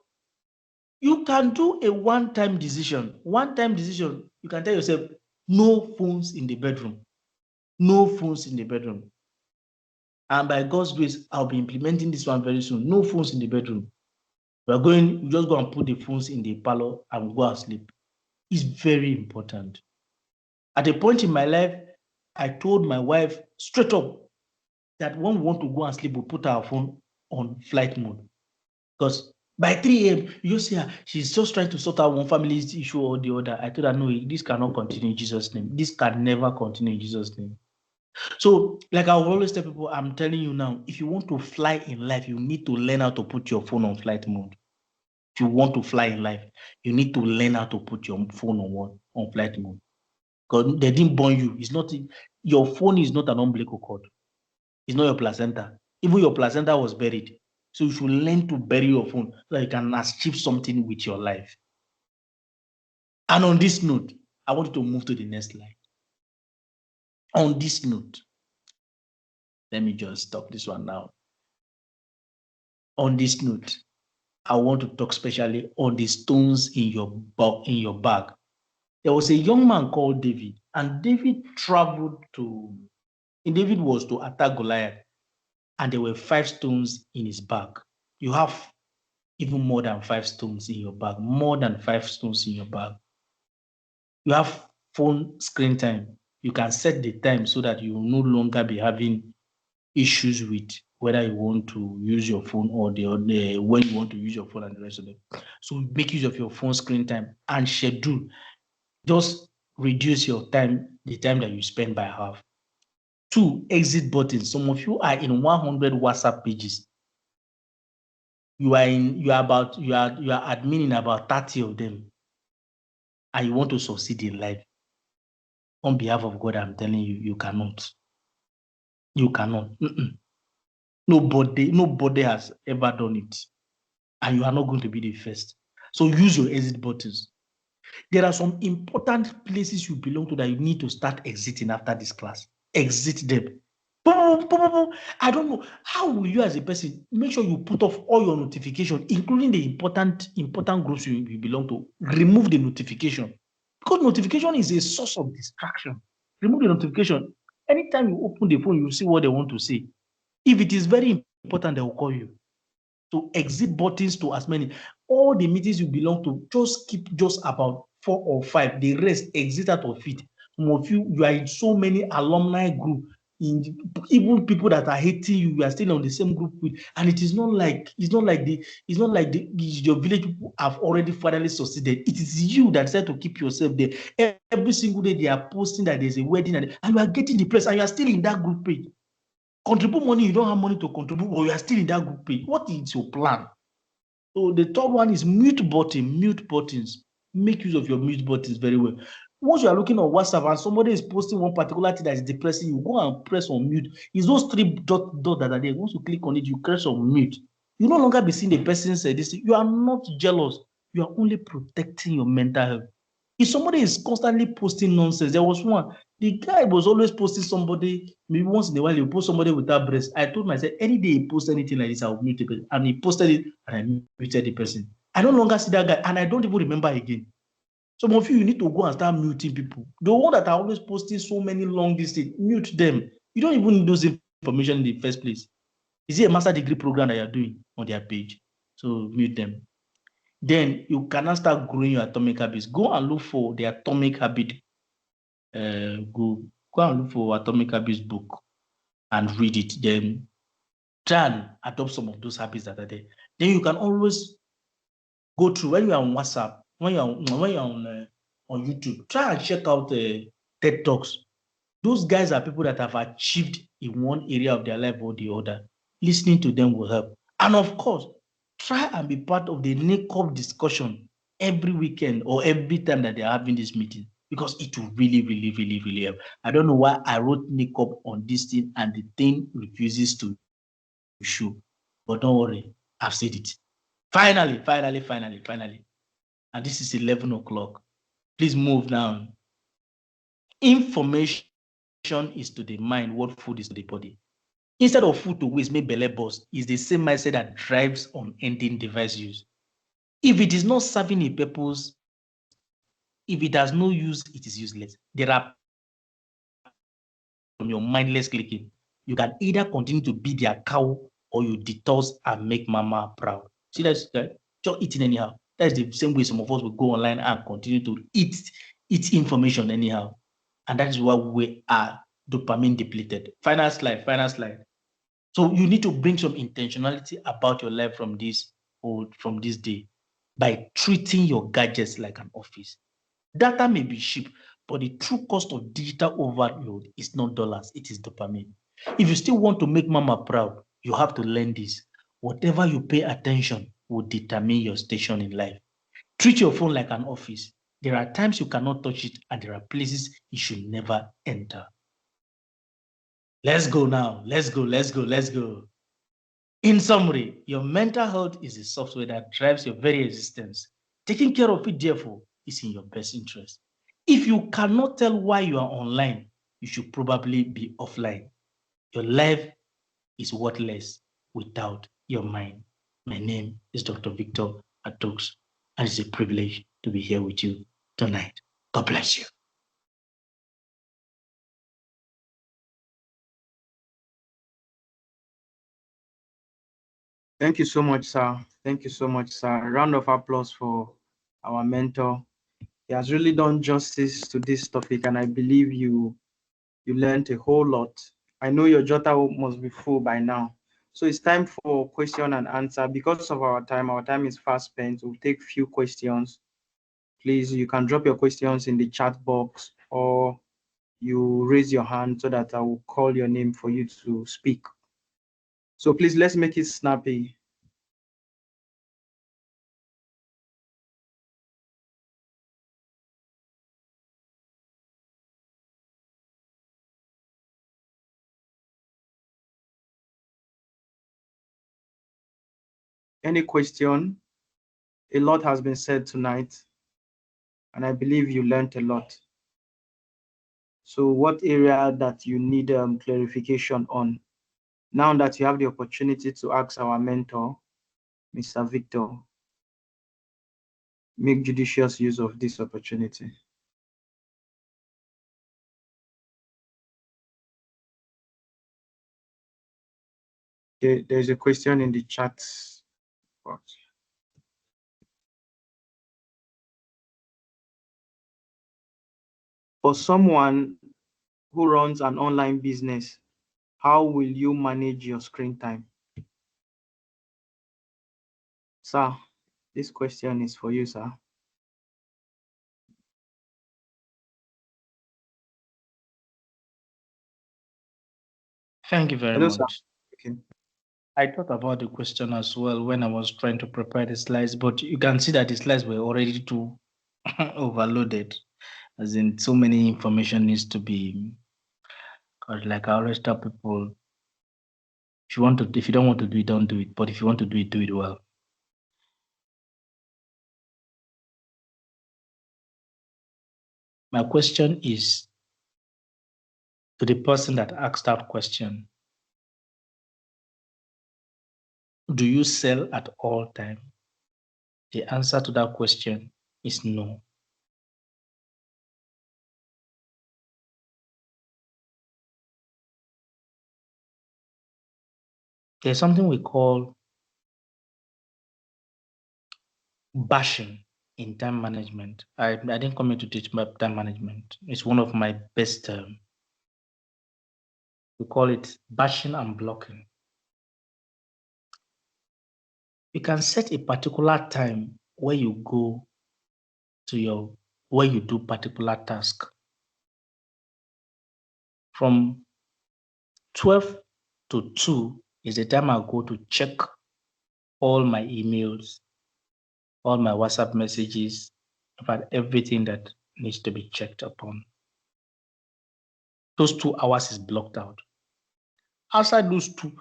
you can do a one-time decision. One-time decision, you can tell yourself, no phones in the bedroom. No phones in the bedroom. And by God's grace, I'll be implementing this one very soon. No phones in the bedroom. You just go and put the phones in the parlor and go and sleep. It's very important. At a point in my life, I told my wife straight up that when we want to go and sleep, we put our phone on flight mode. Because by 3 a.m., you see her, she's just trying to sort out one family's issue or the other. I told her, no, this cannot continue in Jesus' name. This can never continue in Jesus' name. So, like I will always tell people, I'm telling you now, if you want to fly in life, you need to learn how to put your phone on flight mode. If you want to fly in life, you need to learn how to put your phone on on flight mode. Because they didn't born you. It's not your phone is not an umbilical cord. It's not your placenta. Even your placenta was buried. So you should learn to bury your phone so that you can achieve something with your life. And on this note, I want you to move to the next slide. On this note, let me just stop this one now. On this note, I want to talk specially on the stones in your bag. There was a young man called David, and David was to attack Goliath, and there were 5 stones in his bag. You have even more than 5 stones in your bag, more than 5 stones in your bag. You have phone screen time. You can set the time so that you will no longer be having issues with whether you want to use your phone or when you want to use your phone and the rest of it. So make use of your phone screen time and schedule. Just reduce your time, the time that you spend by half. 2, exit buttons. Some of you are in 100 WhatsApp pages. You are admin in about 30 of them, and you want to succeed in life. On behalf of God, I'm telling you, you cannot. You cannot. Nobody has ever done it. And you are not going to be the first. So use your exit buttons. There are some important places you belong to that you need to start exiting after this class. Exit them. I don't know. How will you as a person make sure you put off all your notifications, including the important groups you belong to? Remove the notification. Because notification is a source of distraction. Remove the notification. Anytime you open the phone, you see what they want to say. If it is very important, they will call you. So exit buttons to as many. All the meetings you belong to, just keep just about 4 or 5. The rest, exit out of it. Some of you are in so many alumni group. Even people that are hating you, you are still on the same group with, and it's not like your village people have already finally succeeded. It is you that decide to keep yourself there. Every single day they are posting that there's a wedding and you are getting depressed and you are still in that group page. Contribute money, you don't have money to contribute, but you are still in that group page. What is your plan? So the third one is mute buttons. Make use of your mute buttons very well. Once you are looking on WhatsApp and somebody is posting one particular thing that is depressing you, go and press on mute. It's those 3 dots that are there. Once you click on it, you press on mute. You no longer be seeing the person say this. You are not jealous. You are only protecting your mental health. If somebody is constantly posting nonsense, there was one, the guy was always posting somebody, maybe once in a while, he post somebody without breast. I told myself, any day he posts anything like this, I'll mute it. And he posted it, and I muted the person. I no longer see that guy, and I don't even remember again. Some of you need to go and start muting people. The one that are always posting so many long distance, mute them. You don't even need those information in the first place. Is it a master degree program that you're doing on their page? So mute them. Then you cannot start growing your atomic habits. Go and look for the atomic habit. Go and look for atomic habits book and read it. Then try and adopt some of those habits that are there. Then you can always go through when you are on WhatsApp, when you're on YouTube. Try and check out TED Talks. Those guys are people that have achieved in one area of their life or the other. Listening to them will help. And of course, try and be part of the NACOP discussion every weekend or every time that they're having this meeting, because it will really help. I don't know why I wrote NACOP on this thing and the thing refuses to show. But don't worry, I've said it. Finally. And this is 11 o'clock. Please move now. Information is to the mind what food is to the body. Instead of food to waste, make belle burst is the same mindset that drives on ending device use. If it is not serving a purpose, if it has no use, it is useless. There are from your mindless clicking. You can either continue to be their cow or you detox and make mama proud. See that's just eating anyhow. That's the same way some of us will go online and continue to eat information anyhow. And that is why we are dopamine depleted. Final slide. So you need to bring some intentionality about your life from this day by treating your gadgets like an office. Data may be cheap, but the true cost of digital overload is not dollars, it is dopamine. If you still want to make mama proud, you have to learn this. Whatever you pay attention will determine your station in life. Treat your phone like an office. There are times you cannot touch it, and there are places you should never enter. Let's go now. Let's go, let's go, let's go. In summary, your mental health is the software that drives your very existence. Taking care of it, therefore, is in your best interest. If you cannot tell why you are online, you should probably be offline. Your life is worthless without your mind. My name is Dr. Victor Atox, and it's a privilege to be here with you tonight. God bless you. Thank you so much, sir. Thank you so much, sir. A round of applause for our mentor. He has really done justice to this topic, and I believe you learned a whole lot. I know your jotter must be full by now. So it's time for question and answer. Because of our time is fast spent. We'll take few questions. Please, you can drop your questions in the chat box, or you raise your hand so that I will call your name for you to speak. So please, let's make it snappy. Any question? A lot has been said tonight, and I believe you learned a lot. So what area that you need clarification on? Now that you have the opportunity to ask our mentor, Mr. Victor, make judicious use of this opportunity. Okay, there's a question in the chat box. For someone who runs an online business, how will you manage your screen time? Sir, this question is for you, sir. Thank you very Hello, much. sir. Okay. I thought about the question as well when I was trying to prepare the slides, but you can see that the slides were already too overloaded, as in so many information needs to be. Because like I always tell people, if you don't want to do it, don't do it. But if you want to do it well. My question is to the person that asked that question. Do you sell at all time? The answer to that question is no. There's something we call bashing in time management. I didn't come here to teach about time management. It's one of my best we call it bashing and blocking. You can set a particular time where you go to where you do particular task. From 12 to 2 is the time I go to check all my emails, all my WhatsApp messages, about everything that needs to be checked upon. Those 2 hours is blocked out. Outside those 2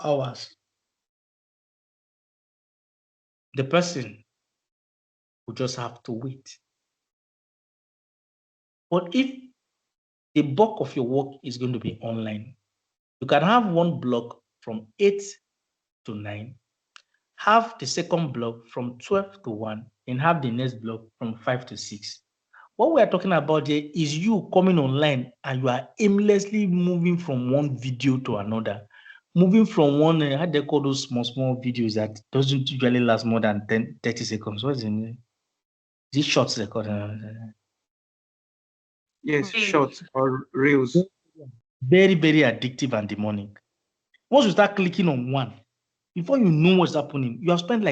hours, the person will just have to wait. But if the bulk of your work is going to be online, you can have one block from 8 to 9, have the second block from 12 to 1, and have the next block from 5 to 6. What we are talking about here is you coming online and you are aimlessly moving from one video to another. Moving from one, how they call those small videos that doesn't usually last more than 30 seconds. What is it? Is it shorts record? Yes, short or reels. Very, very addictive and demonic. Once you start clicking on one, before you know what's happening, you have spent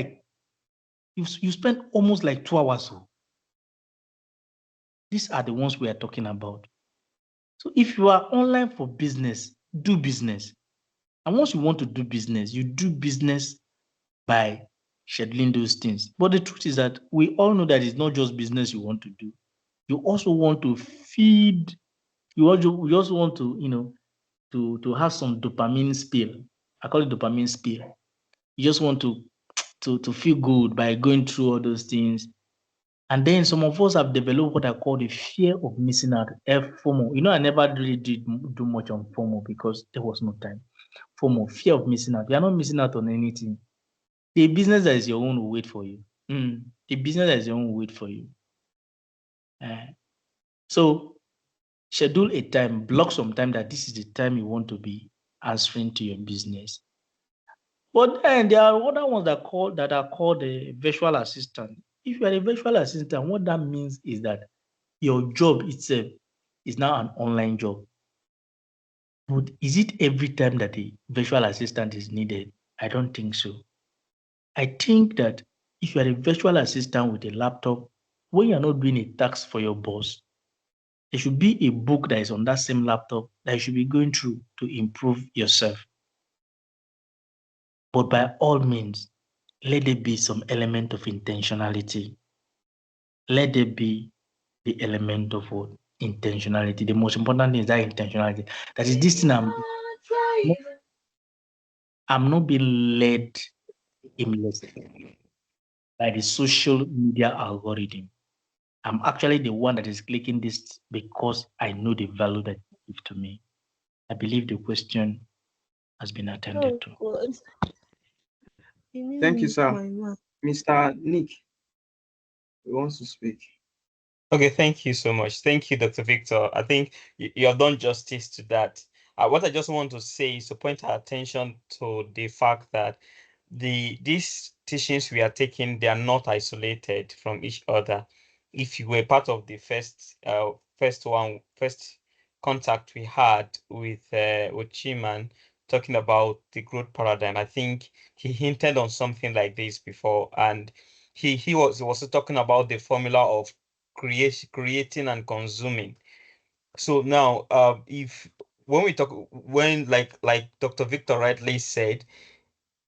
you spent almost like 2 hours. These are the ones we are talking about. So if you are online for business, do business. And once you want to do business, you do business by scheduling those things. But the truth is that we all know that it's not just business you want to do. You also want to feed, you also want to, to have some dopamine spill. I call it dopamine spill. You just want to feel good by going through all those things. And then some of us have developed what I call the fear of missing out, FOMO. I never really did do much on FOMO because there was no time. FOMO, fear of missing out. You are not missing out on anything. The business that is your own will wait for you. The business that is your own will wait for you. So schedule a time, block some time that this is the time you want to be answering to your business. But then there are other ones that are called a virtual assistant. If you are a virtual assistant, what that means is that your job itself is now an online job. But is it every time that a virtual assistant is needed? I don't think so. I think that if you are a virtual assistant with a laptop, when you're not doing a task for your boss, there should be a book that is on that same laptop that you should be going through to improve yourself. But by all means, let there be some element of intentionality. Let there be the element of what? Intentionality. The most important thing is that intentionality. That is this thing I'm not being led aimlessly by the social media algorithm. I'm actually the one that is clicking this because I know the value that it gives to me. I believe the question has been attended to. God. Thank you, sir. Mr. Nick, who wants to speak? Okay, thank you so much. Thank you, Dr. Victor. I think you have done justice to that. What I just want to say is to point our attention to the fact that these teachings we are taking, they are not isolated from each other. If you were part of the first contact we had with Chiman talking about the growth paradigm, I think he hinted on something like this before, and he was also talking about the formula of creating and consuming. So now, if when we talk, when like Dr. Victor rightly said,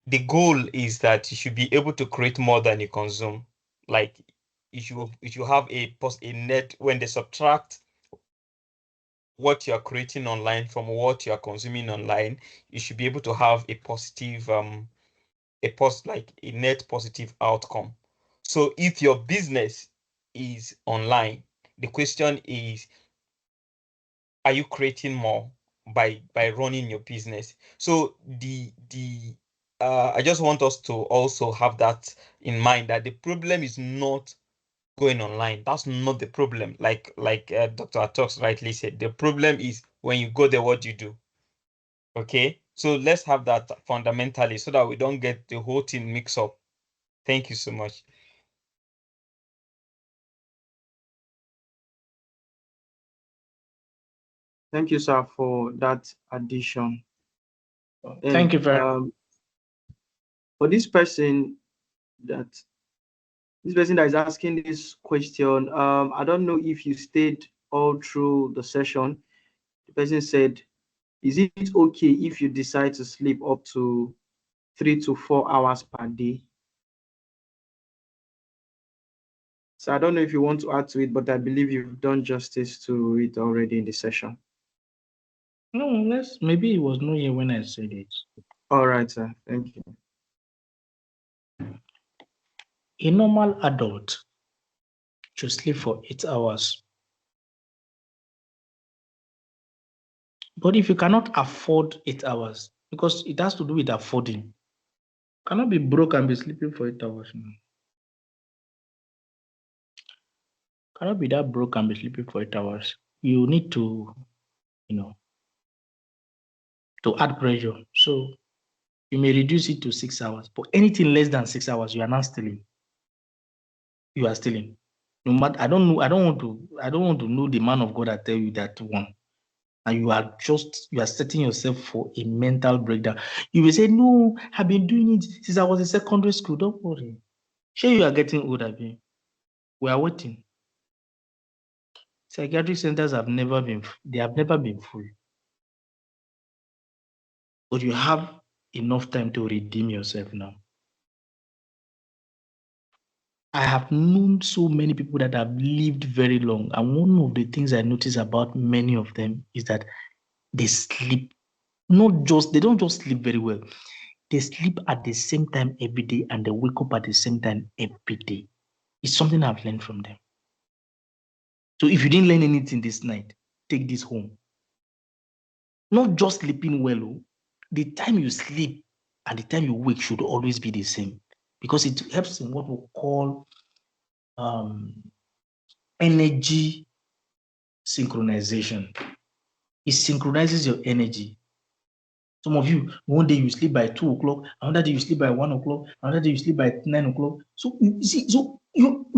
the goal is that you should be able to create more than you consume. Like you have a net, when they subtract what you are creating online from what you are consuming online, you should be able to have a positive like a net positive outcome. So if your business is online, the question is, are you creating more by running your business? So I just want us to also have that in mind, that the problem is not going online. That's not the problem. Like Dr. Atox rightly said, the problem is when you go there, what do you do? Okay, so let's have that fundamentally so that we don't get the whole thing mixed up. Thank you so much. Thank you, sir, for that addition. Thank you very much. For this person that is asking this question, I don't know if you stayed all through the session. The person said, is it okay if you decide to sleep up to 3 to 4 hours per day? So I don't know if you want to add to it, but I believe you've done justice to it already in the session. No, maybe it was not here when I said it. All right, sir. Thank you. A normal adult should sleep for 8 hours. But if you cannot afford 8 hours, because it has to do with affording, you cannot be broke and be sleeping for 8 hours. No. Cannot be that broke and be sleeping for 8 hours. You need to, to add pressure. So you may reduce it to 6 hours, but anything less than 6 hours, you are not stealing. You are stealing. No matter, I don't know. I don't want to know the man of God that tell you that one. And you are setting yourself for a mental breakdown. You will say, no, I've been doing it since I was in secondary school. Don't worry. Sure, you are getting older. We are waiting. Psychiatric centers have never been full. But you have enough time to redeem yourself now. I have known so many people that have lived very long. And one of the things I notice about many of them is that they sleep, they don't just sleep very well. They sleep at the same time every day and they wake up at the same time every day. It's something I've learned from them. So if you didn't learn anything this night, take this home. Not just sleeping well, the time you sleep and the time you wake should always be the same because it helps in what we call energy synchronization. It synchronizes your energy. Some of you, one day you sleep by 2 o'clock, another day you sleep by 1 o'clock, another day you sleep by 9 o'clock. So you see, you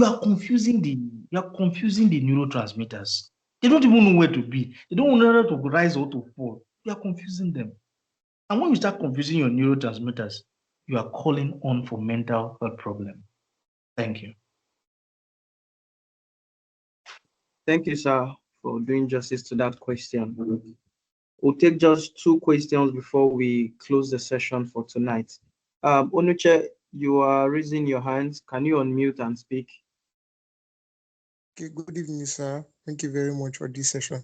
are confusing the neurotransmitters. They don't even know where to be. They don't know whether to rise or to fall. You are confusing them. And when you start confusing your neurotransmitters, you are calling on for mental health problem. Thank you. Thank you, sir, for doing justice to that question. We'll take just 2 questions before we close the session for tonight. Onuche, you are raising your hands. Can you unmute and speak? Okay, good evening, sir. Thank you very much for this session.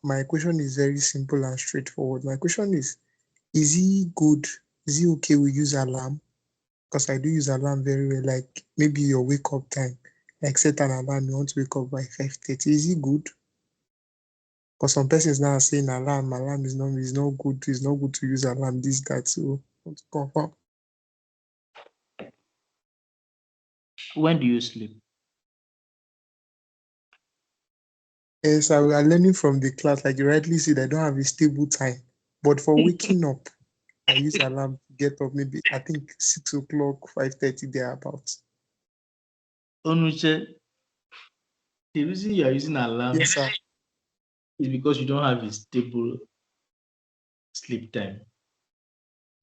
My question is very simple and straightforward. My question is it okay we use alarm? Because I do use alarm very well, like maybe your wake up time. Like set an alarm, you want to wake up by 5:30. Is it good? Because some persons now are saying alarm is not good. It's not good to use alarm, this, that. So I want to confirm. When do you sleep? Yes, we are learning from the class. Like you rightly said, I don't have a stable time. But for waking up, I use alarm to get up maybe I think 6 o'clock, 5:30 thereabouts. Onuche, the reason you are using alarm Yes, sir. is because you don't have a stable sleep time.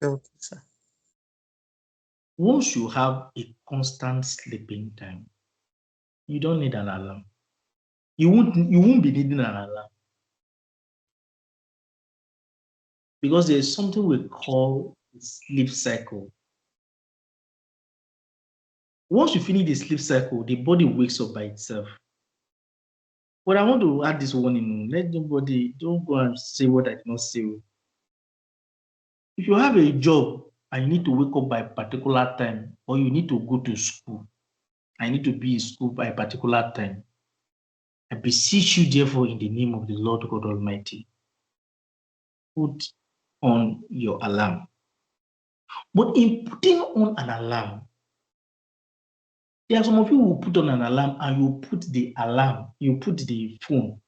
Okay, sir. Once you have a constant sleeping time, you don't need an alarm. You won't be needing an alarm. Because there's something we call sleep cycle. Once you finish the sleep cycle, the body wakes up by itself. But I want to add this warning. Let nobody, don't go and say what I did not say. If you have a job and you need to wake up by a particular time, or you need to go to school, I need to be in school by a particular time, I beseech you, therefore, in the name of the Lord God Almighty, put on your alarm. But in putting on an alarm, there are some of you who put on an alarm and you put the phone.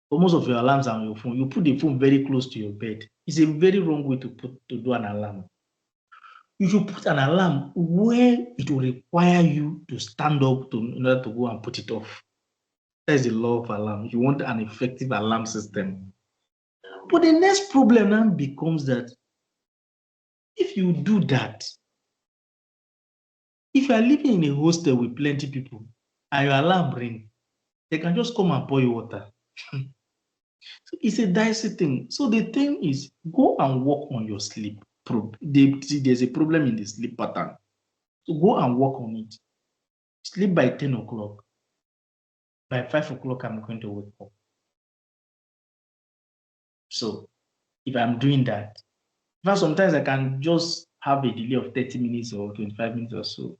For most of your alarms are on your phone. You put the phone very close to your bed. It's a very wrong way to do an alarm. You should put an alarm where it will require you to stand up in order to go and put it off. That is the law of alarm. You want an effective alarm system. But the next problem now becomes that if you do that, if you are living in a hostel with plenty people and your alarm ring, they can just come and pour you water. So it's a dicey thing. So the thing is, go and work on your sleep. There's a problem in the sleep pattern. So go and work on it. Sleep by 10 o'clock. By 5 o'clock, I'm going to wake up. So if I'm doing that, sometimes I can just have a delay of 30 minutes or 25 minutes or so.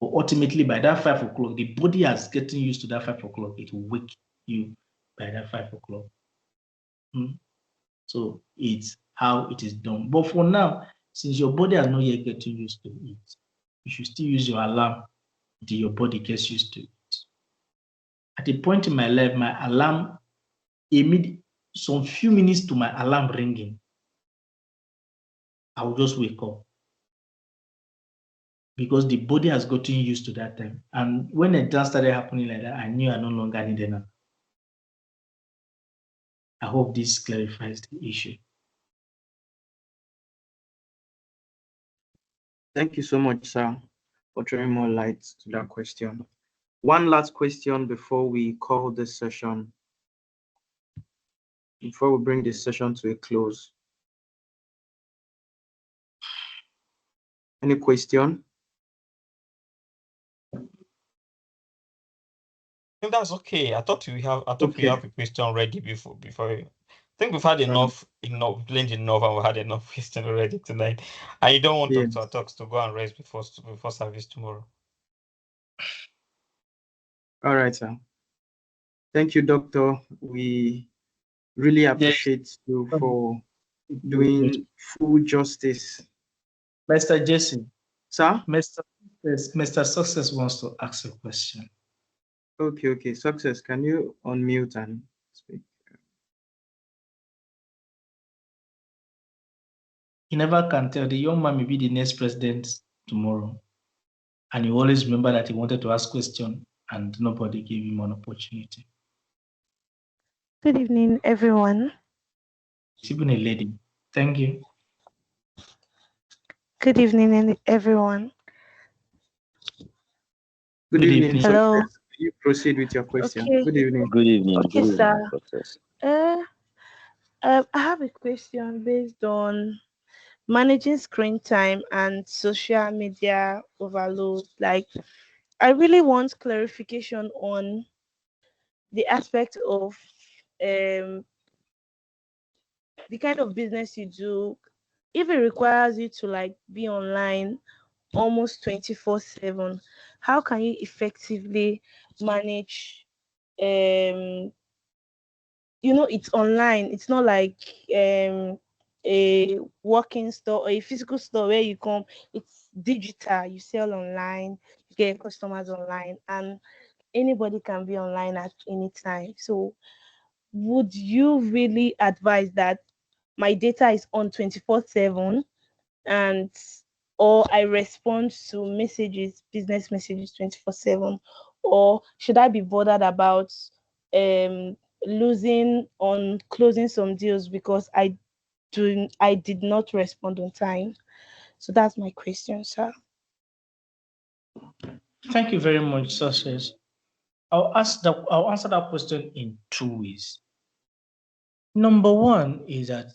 But ultimately, by that 5 o'clock, the body is getting used to that 5 o'clock. It will wake you by that 5 o'clock. So it's how it is done. But for now, since your body has not yet getting used to it, you should still use your alarm until your body gets used to it. At a point in my life, my alarm, some few minutes to my alarm ringing, I will just wake up because the body has gotten used to that time. And when it just started happening like that, I knew I no longer needed an. I hope this clarifies the issue. Thank you so much, sir, for throwing more light to that question. One last question before we call this session, before we bring this session to a close. Any question? think that's okay. I thought we have Okay. a question ready before I think we've had enough plenty enough, and we had enough question already tonight. And you don't want Yes. Dr. Atox to go and rest before service tomorrow. All right, sir. Thank you, doctor. We really appreciate you for doing full justice. Mr. Jesse, Sir? Mr. Success wants to ask a question. Okay. Success, can you unmute and speak? You never can tell. The young man may be the next president tomorrow. And you always remember that he wanted to ask question and nobody gave him an opportunity. Good evening, everyone. He's even a lady. Thank you. Good evening, everyone. Good evening. Hello. Success. You proceed with your question. Okay. Good evening. Good evening. Okay, Good sir. evening, Success. I have a question based on managing screen time and social media overload. Like, I really want clarification on the aspect of the kind of business you do. If it requires you to like be online almost 24/7, how can you effectively manage it's online. It's not like a walking store or a physical store where you come. It's digital. You sell online, you get customers online, and anybody can be online at any time. So would you really advise that my data is on 24/7 and or I respond to business messages 24/7, or should I be bothered about losing on closing some deals because I did not respond on time? So that's my question, sir. Thank you very much, Success. I'll answer that question in two ways. Number one is that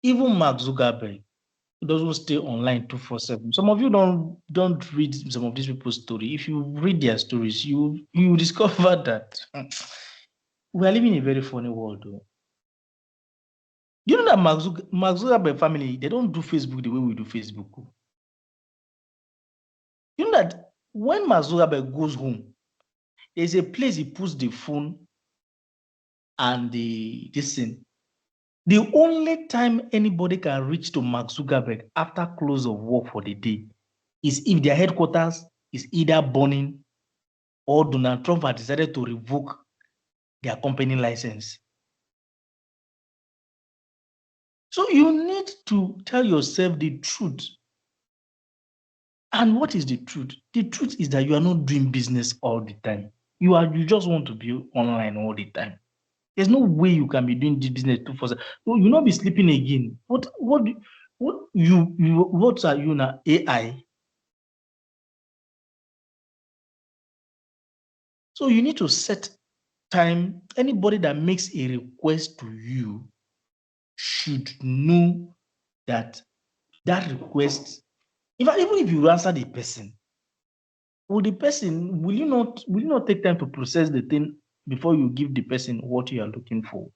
even Mark Zuckerberg doesn't stay online 24/7. Some of you don't read some of these people's story. If you read their stories, you discover that we are living in a very funny world, though. You know that Mark Zuckerberg family, they don't do Facebook the way we do Facebook. You know that when Mark Zuckerberg goes home, there's a place he puts the phone and this thing. The only time anybody can reach to Mark Zuckerberg after close of work for the day is if their headquarters is either burning or Donald Trump has decided to revoke their company license. So you need to tell yourself the truth. And what is the truth? The truth is that you are not doing business all the time. You just want to be online all the time. There's no way you can be doing this business 24/7. You'll not be sleeping again. What are you now? AI? So you need to set time. Anybody that makes a request to you should know that request, even if you answer the person, will you not take time to process the thing before you give the person what you are looking for?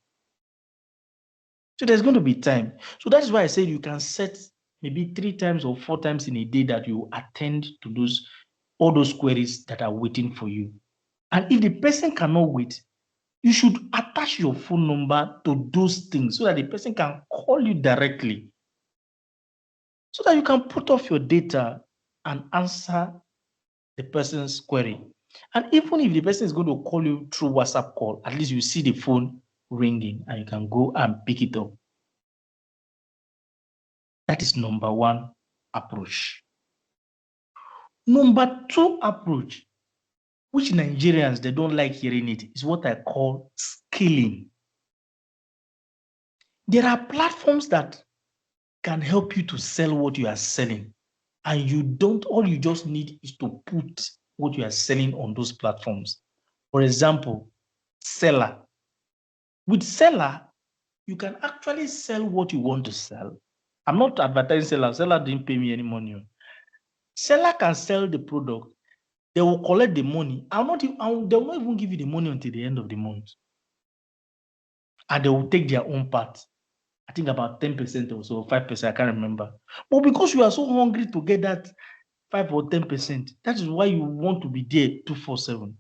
So there's going to be time. So that's why I said you can set maybe 3 times or 4 times in a day that you attend to all those queries that are waiting for you. And if the person cannot wait, you should attach your phone number to those things so that the person can call you directly, so that you can put off your data and answer the person's query. And even if the person is going to call you through WhatsApp call, at least you see the phone ringing and you can go and pick it up. That is number one approach. Number two approach, which Nigerians, they don't like hearing it, is what I call scaling. There are platforms that can help you to sell what you are selling. And all you just need is to put what you are selling on those platforms. For example, Seller. With Seller, you can actually sell what you want to sell. I'm not advertising Seller. Seller didn't pay me any money. Seller can sell the product They will collect the money. They will not even give you the money until the end of the month. And they will take their own part. I think about 10% or so, 5%, I can't remember. But because you are so hungry to get that 5 or 10%, that is why you want to be there 247.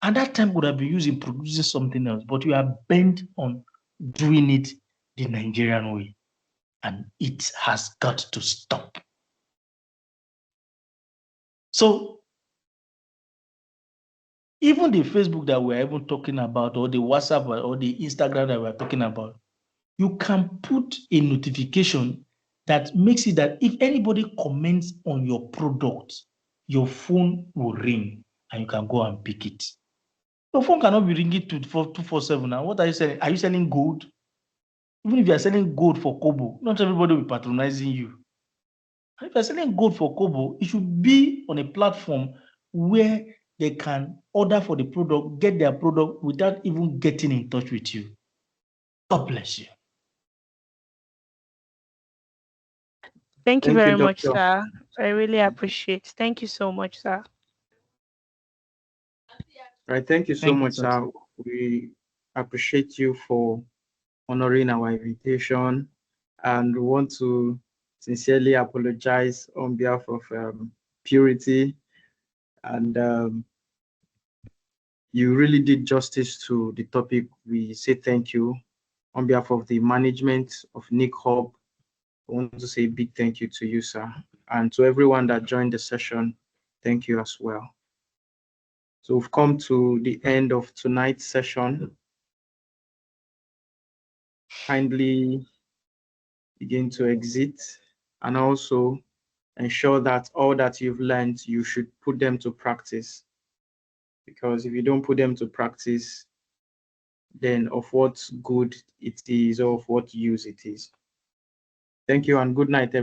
And that time would have been used in producing something else, but you are bent on doing it the Nigerian way. And it has got to stop. So even the Facebook that we're even talking about, or the WhatsApp or the Instagram that we're talking about, you can put a notification that makes it that if anybody comments on your product, your phone will ring and you can go and pick it. Your phone cannot be ringing 247 now. What are you selling? Are you selling gold? Even if you are selling gold for Kobo, not everybody will be patronizing you. And if you're selling gold for Kobo, it should be on a platform where they can order for the product, get their product without even getting in touch with you. God bless you. Thank you Thank you, very much, Doctor. sir. I really appreciate. Thank you so much, sir. Right, thank you so Thank you, much, sir. sir. We appreciate you for honoring our invitation, and we want to sincerely apologize on behalf of Purity. And you really did justice to the topic. We say thank you on behalf of the management of Nick Hub. I want to say a big thank you to you, sir, and to everyone that joined the session. Thank you as well. So we've come to the end of tonight's session. Kindly begin to exit, and also ensure that all that you've learned, you should put them to practice. Because if you don't put them to practice, then of what good it is or of what use it is. Thank you and good night, everyone.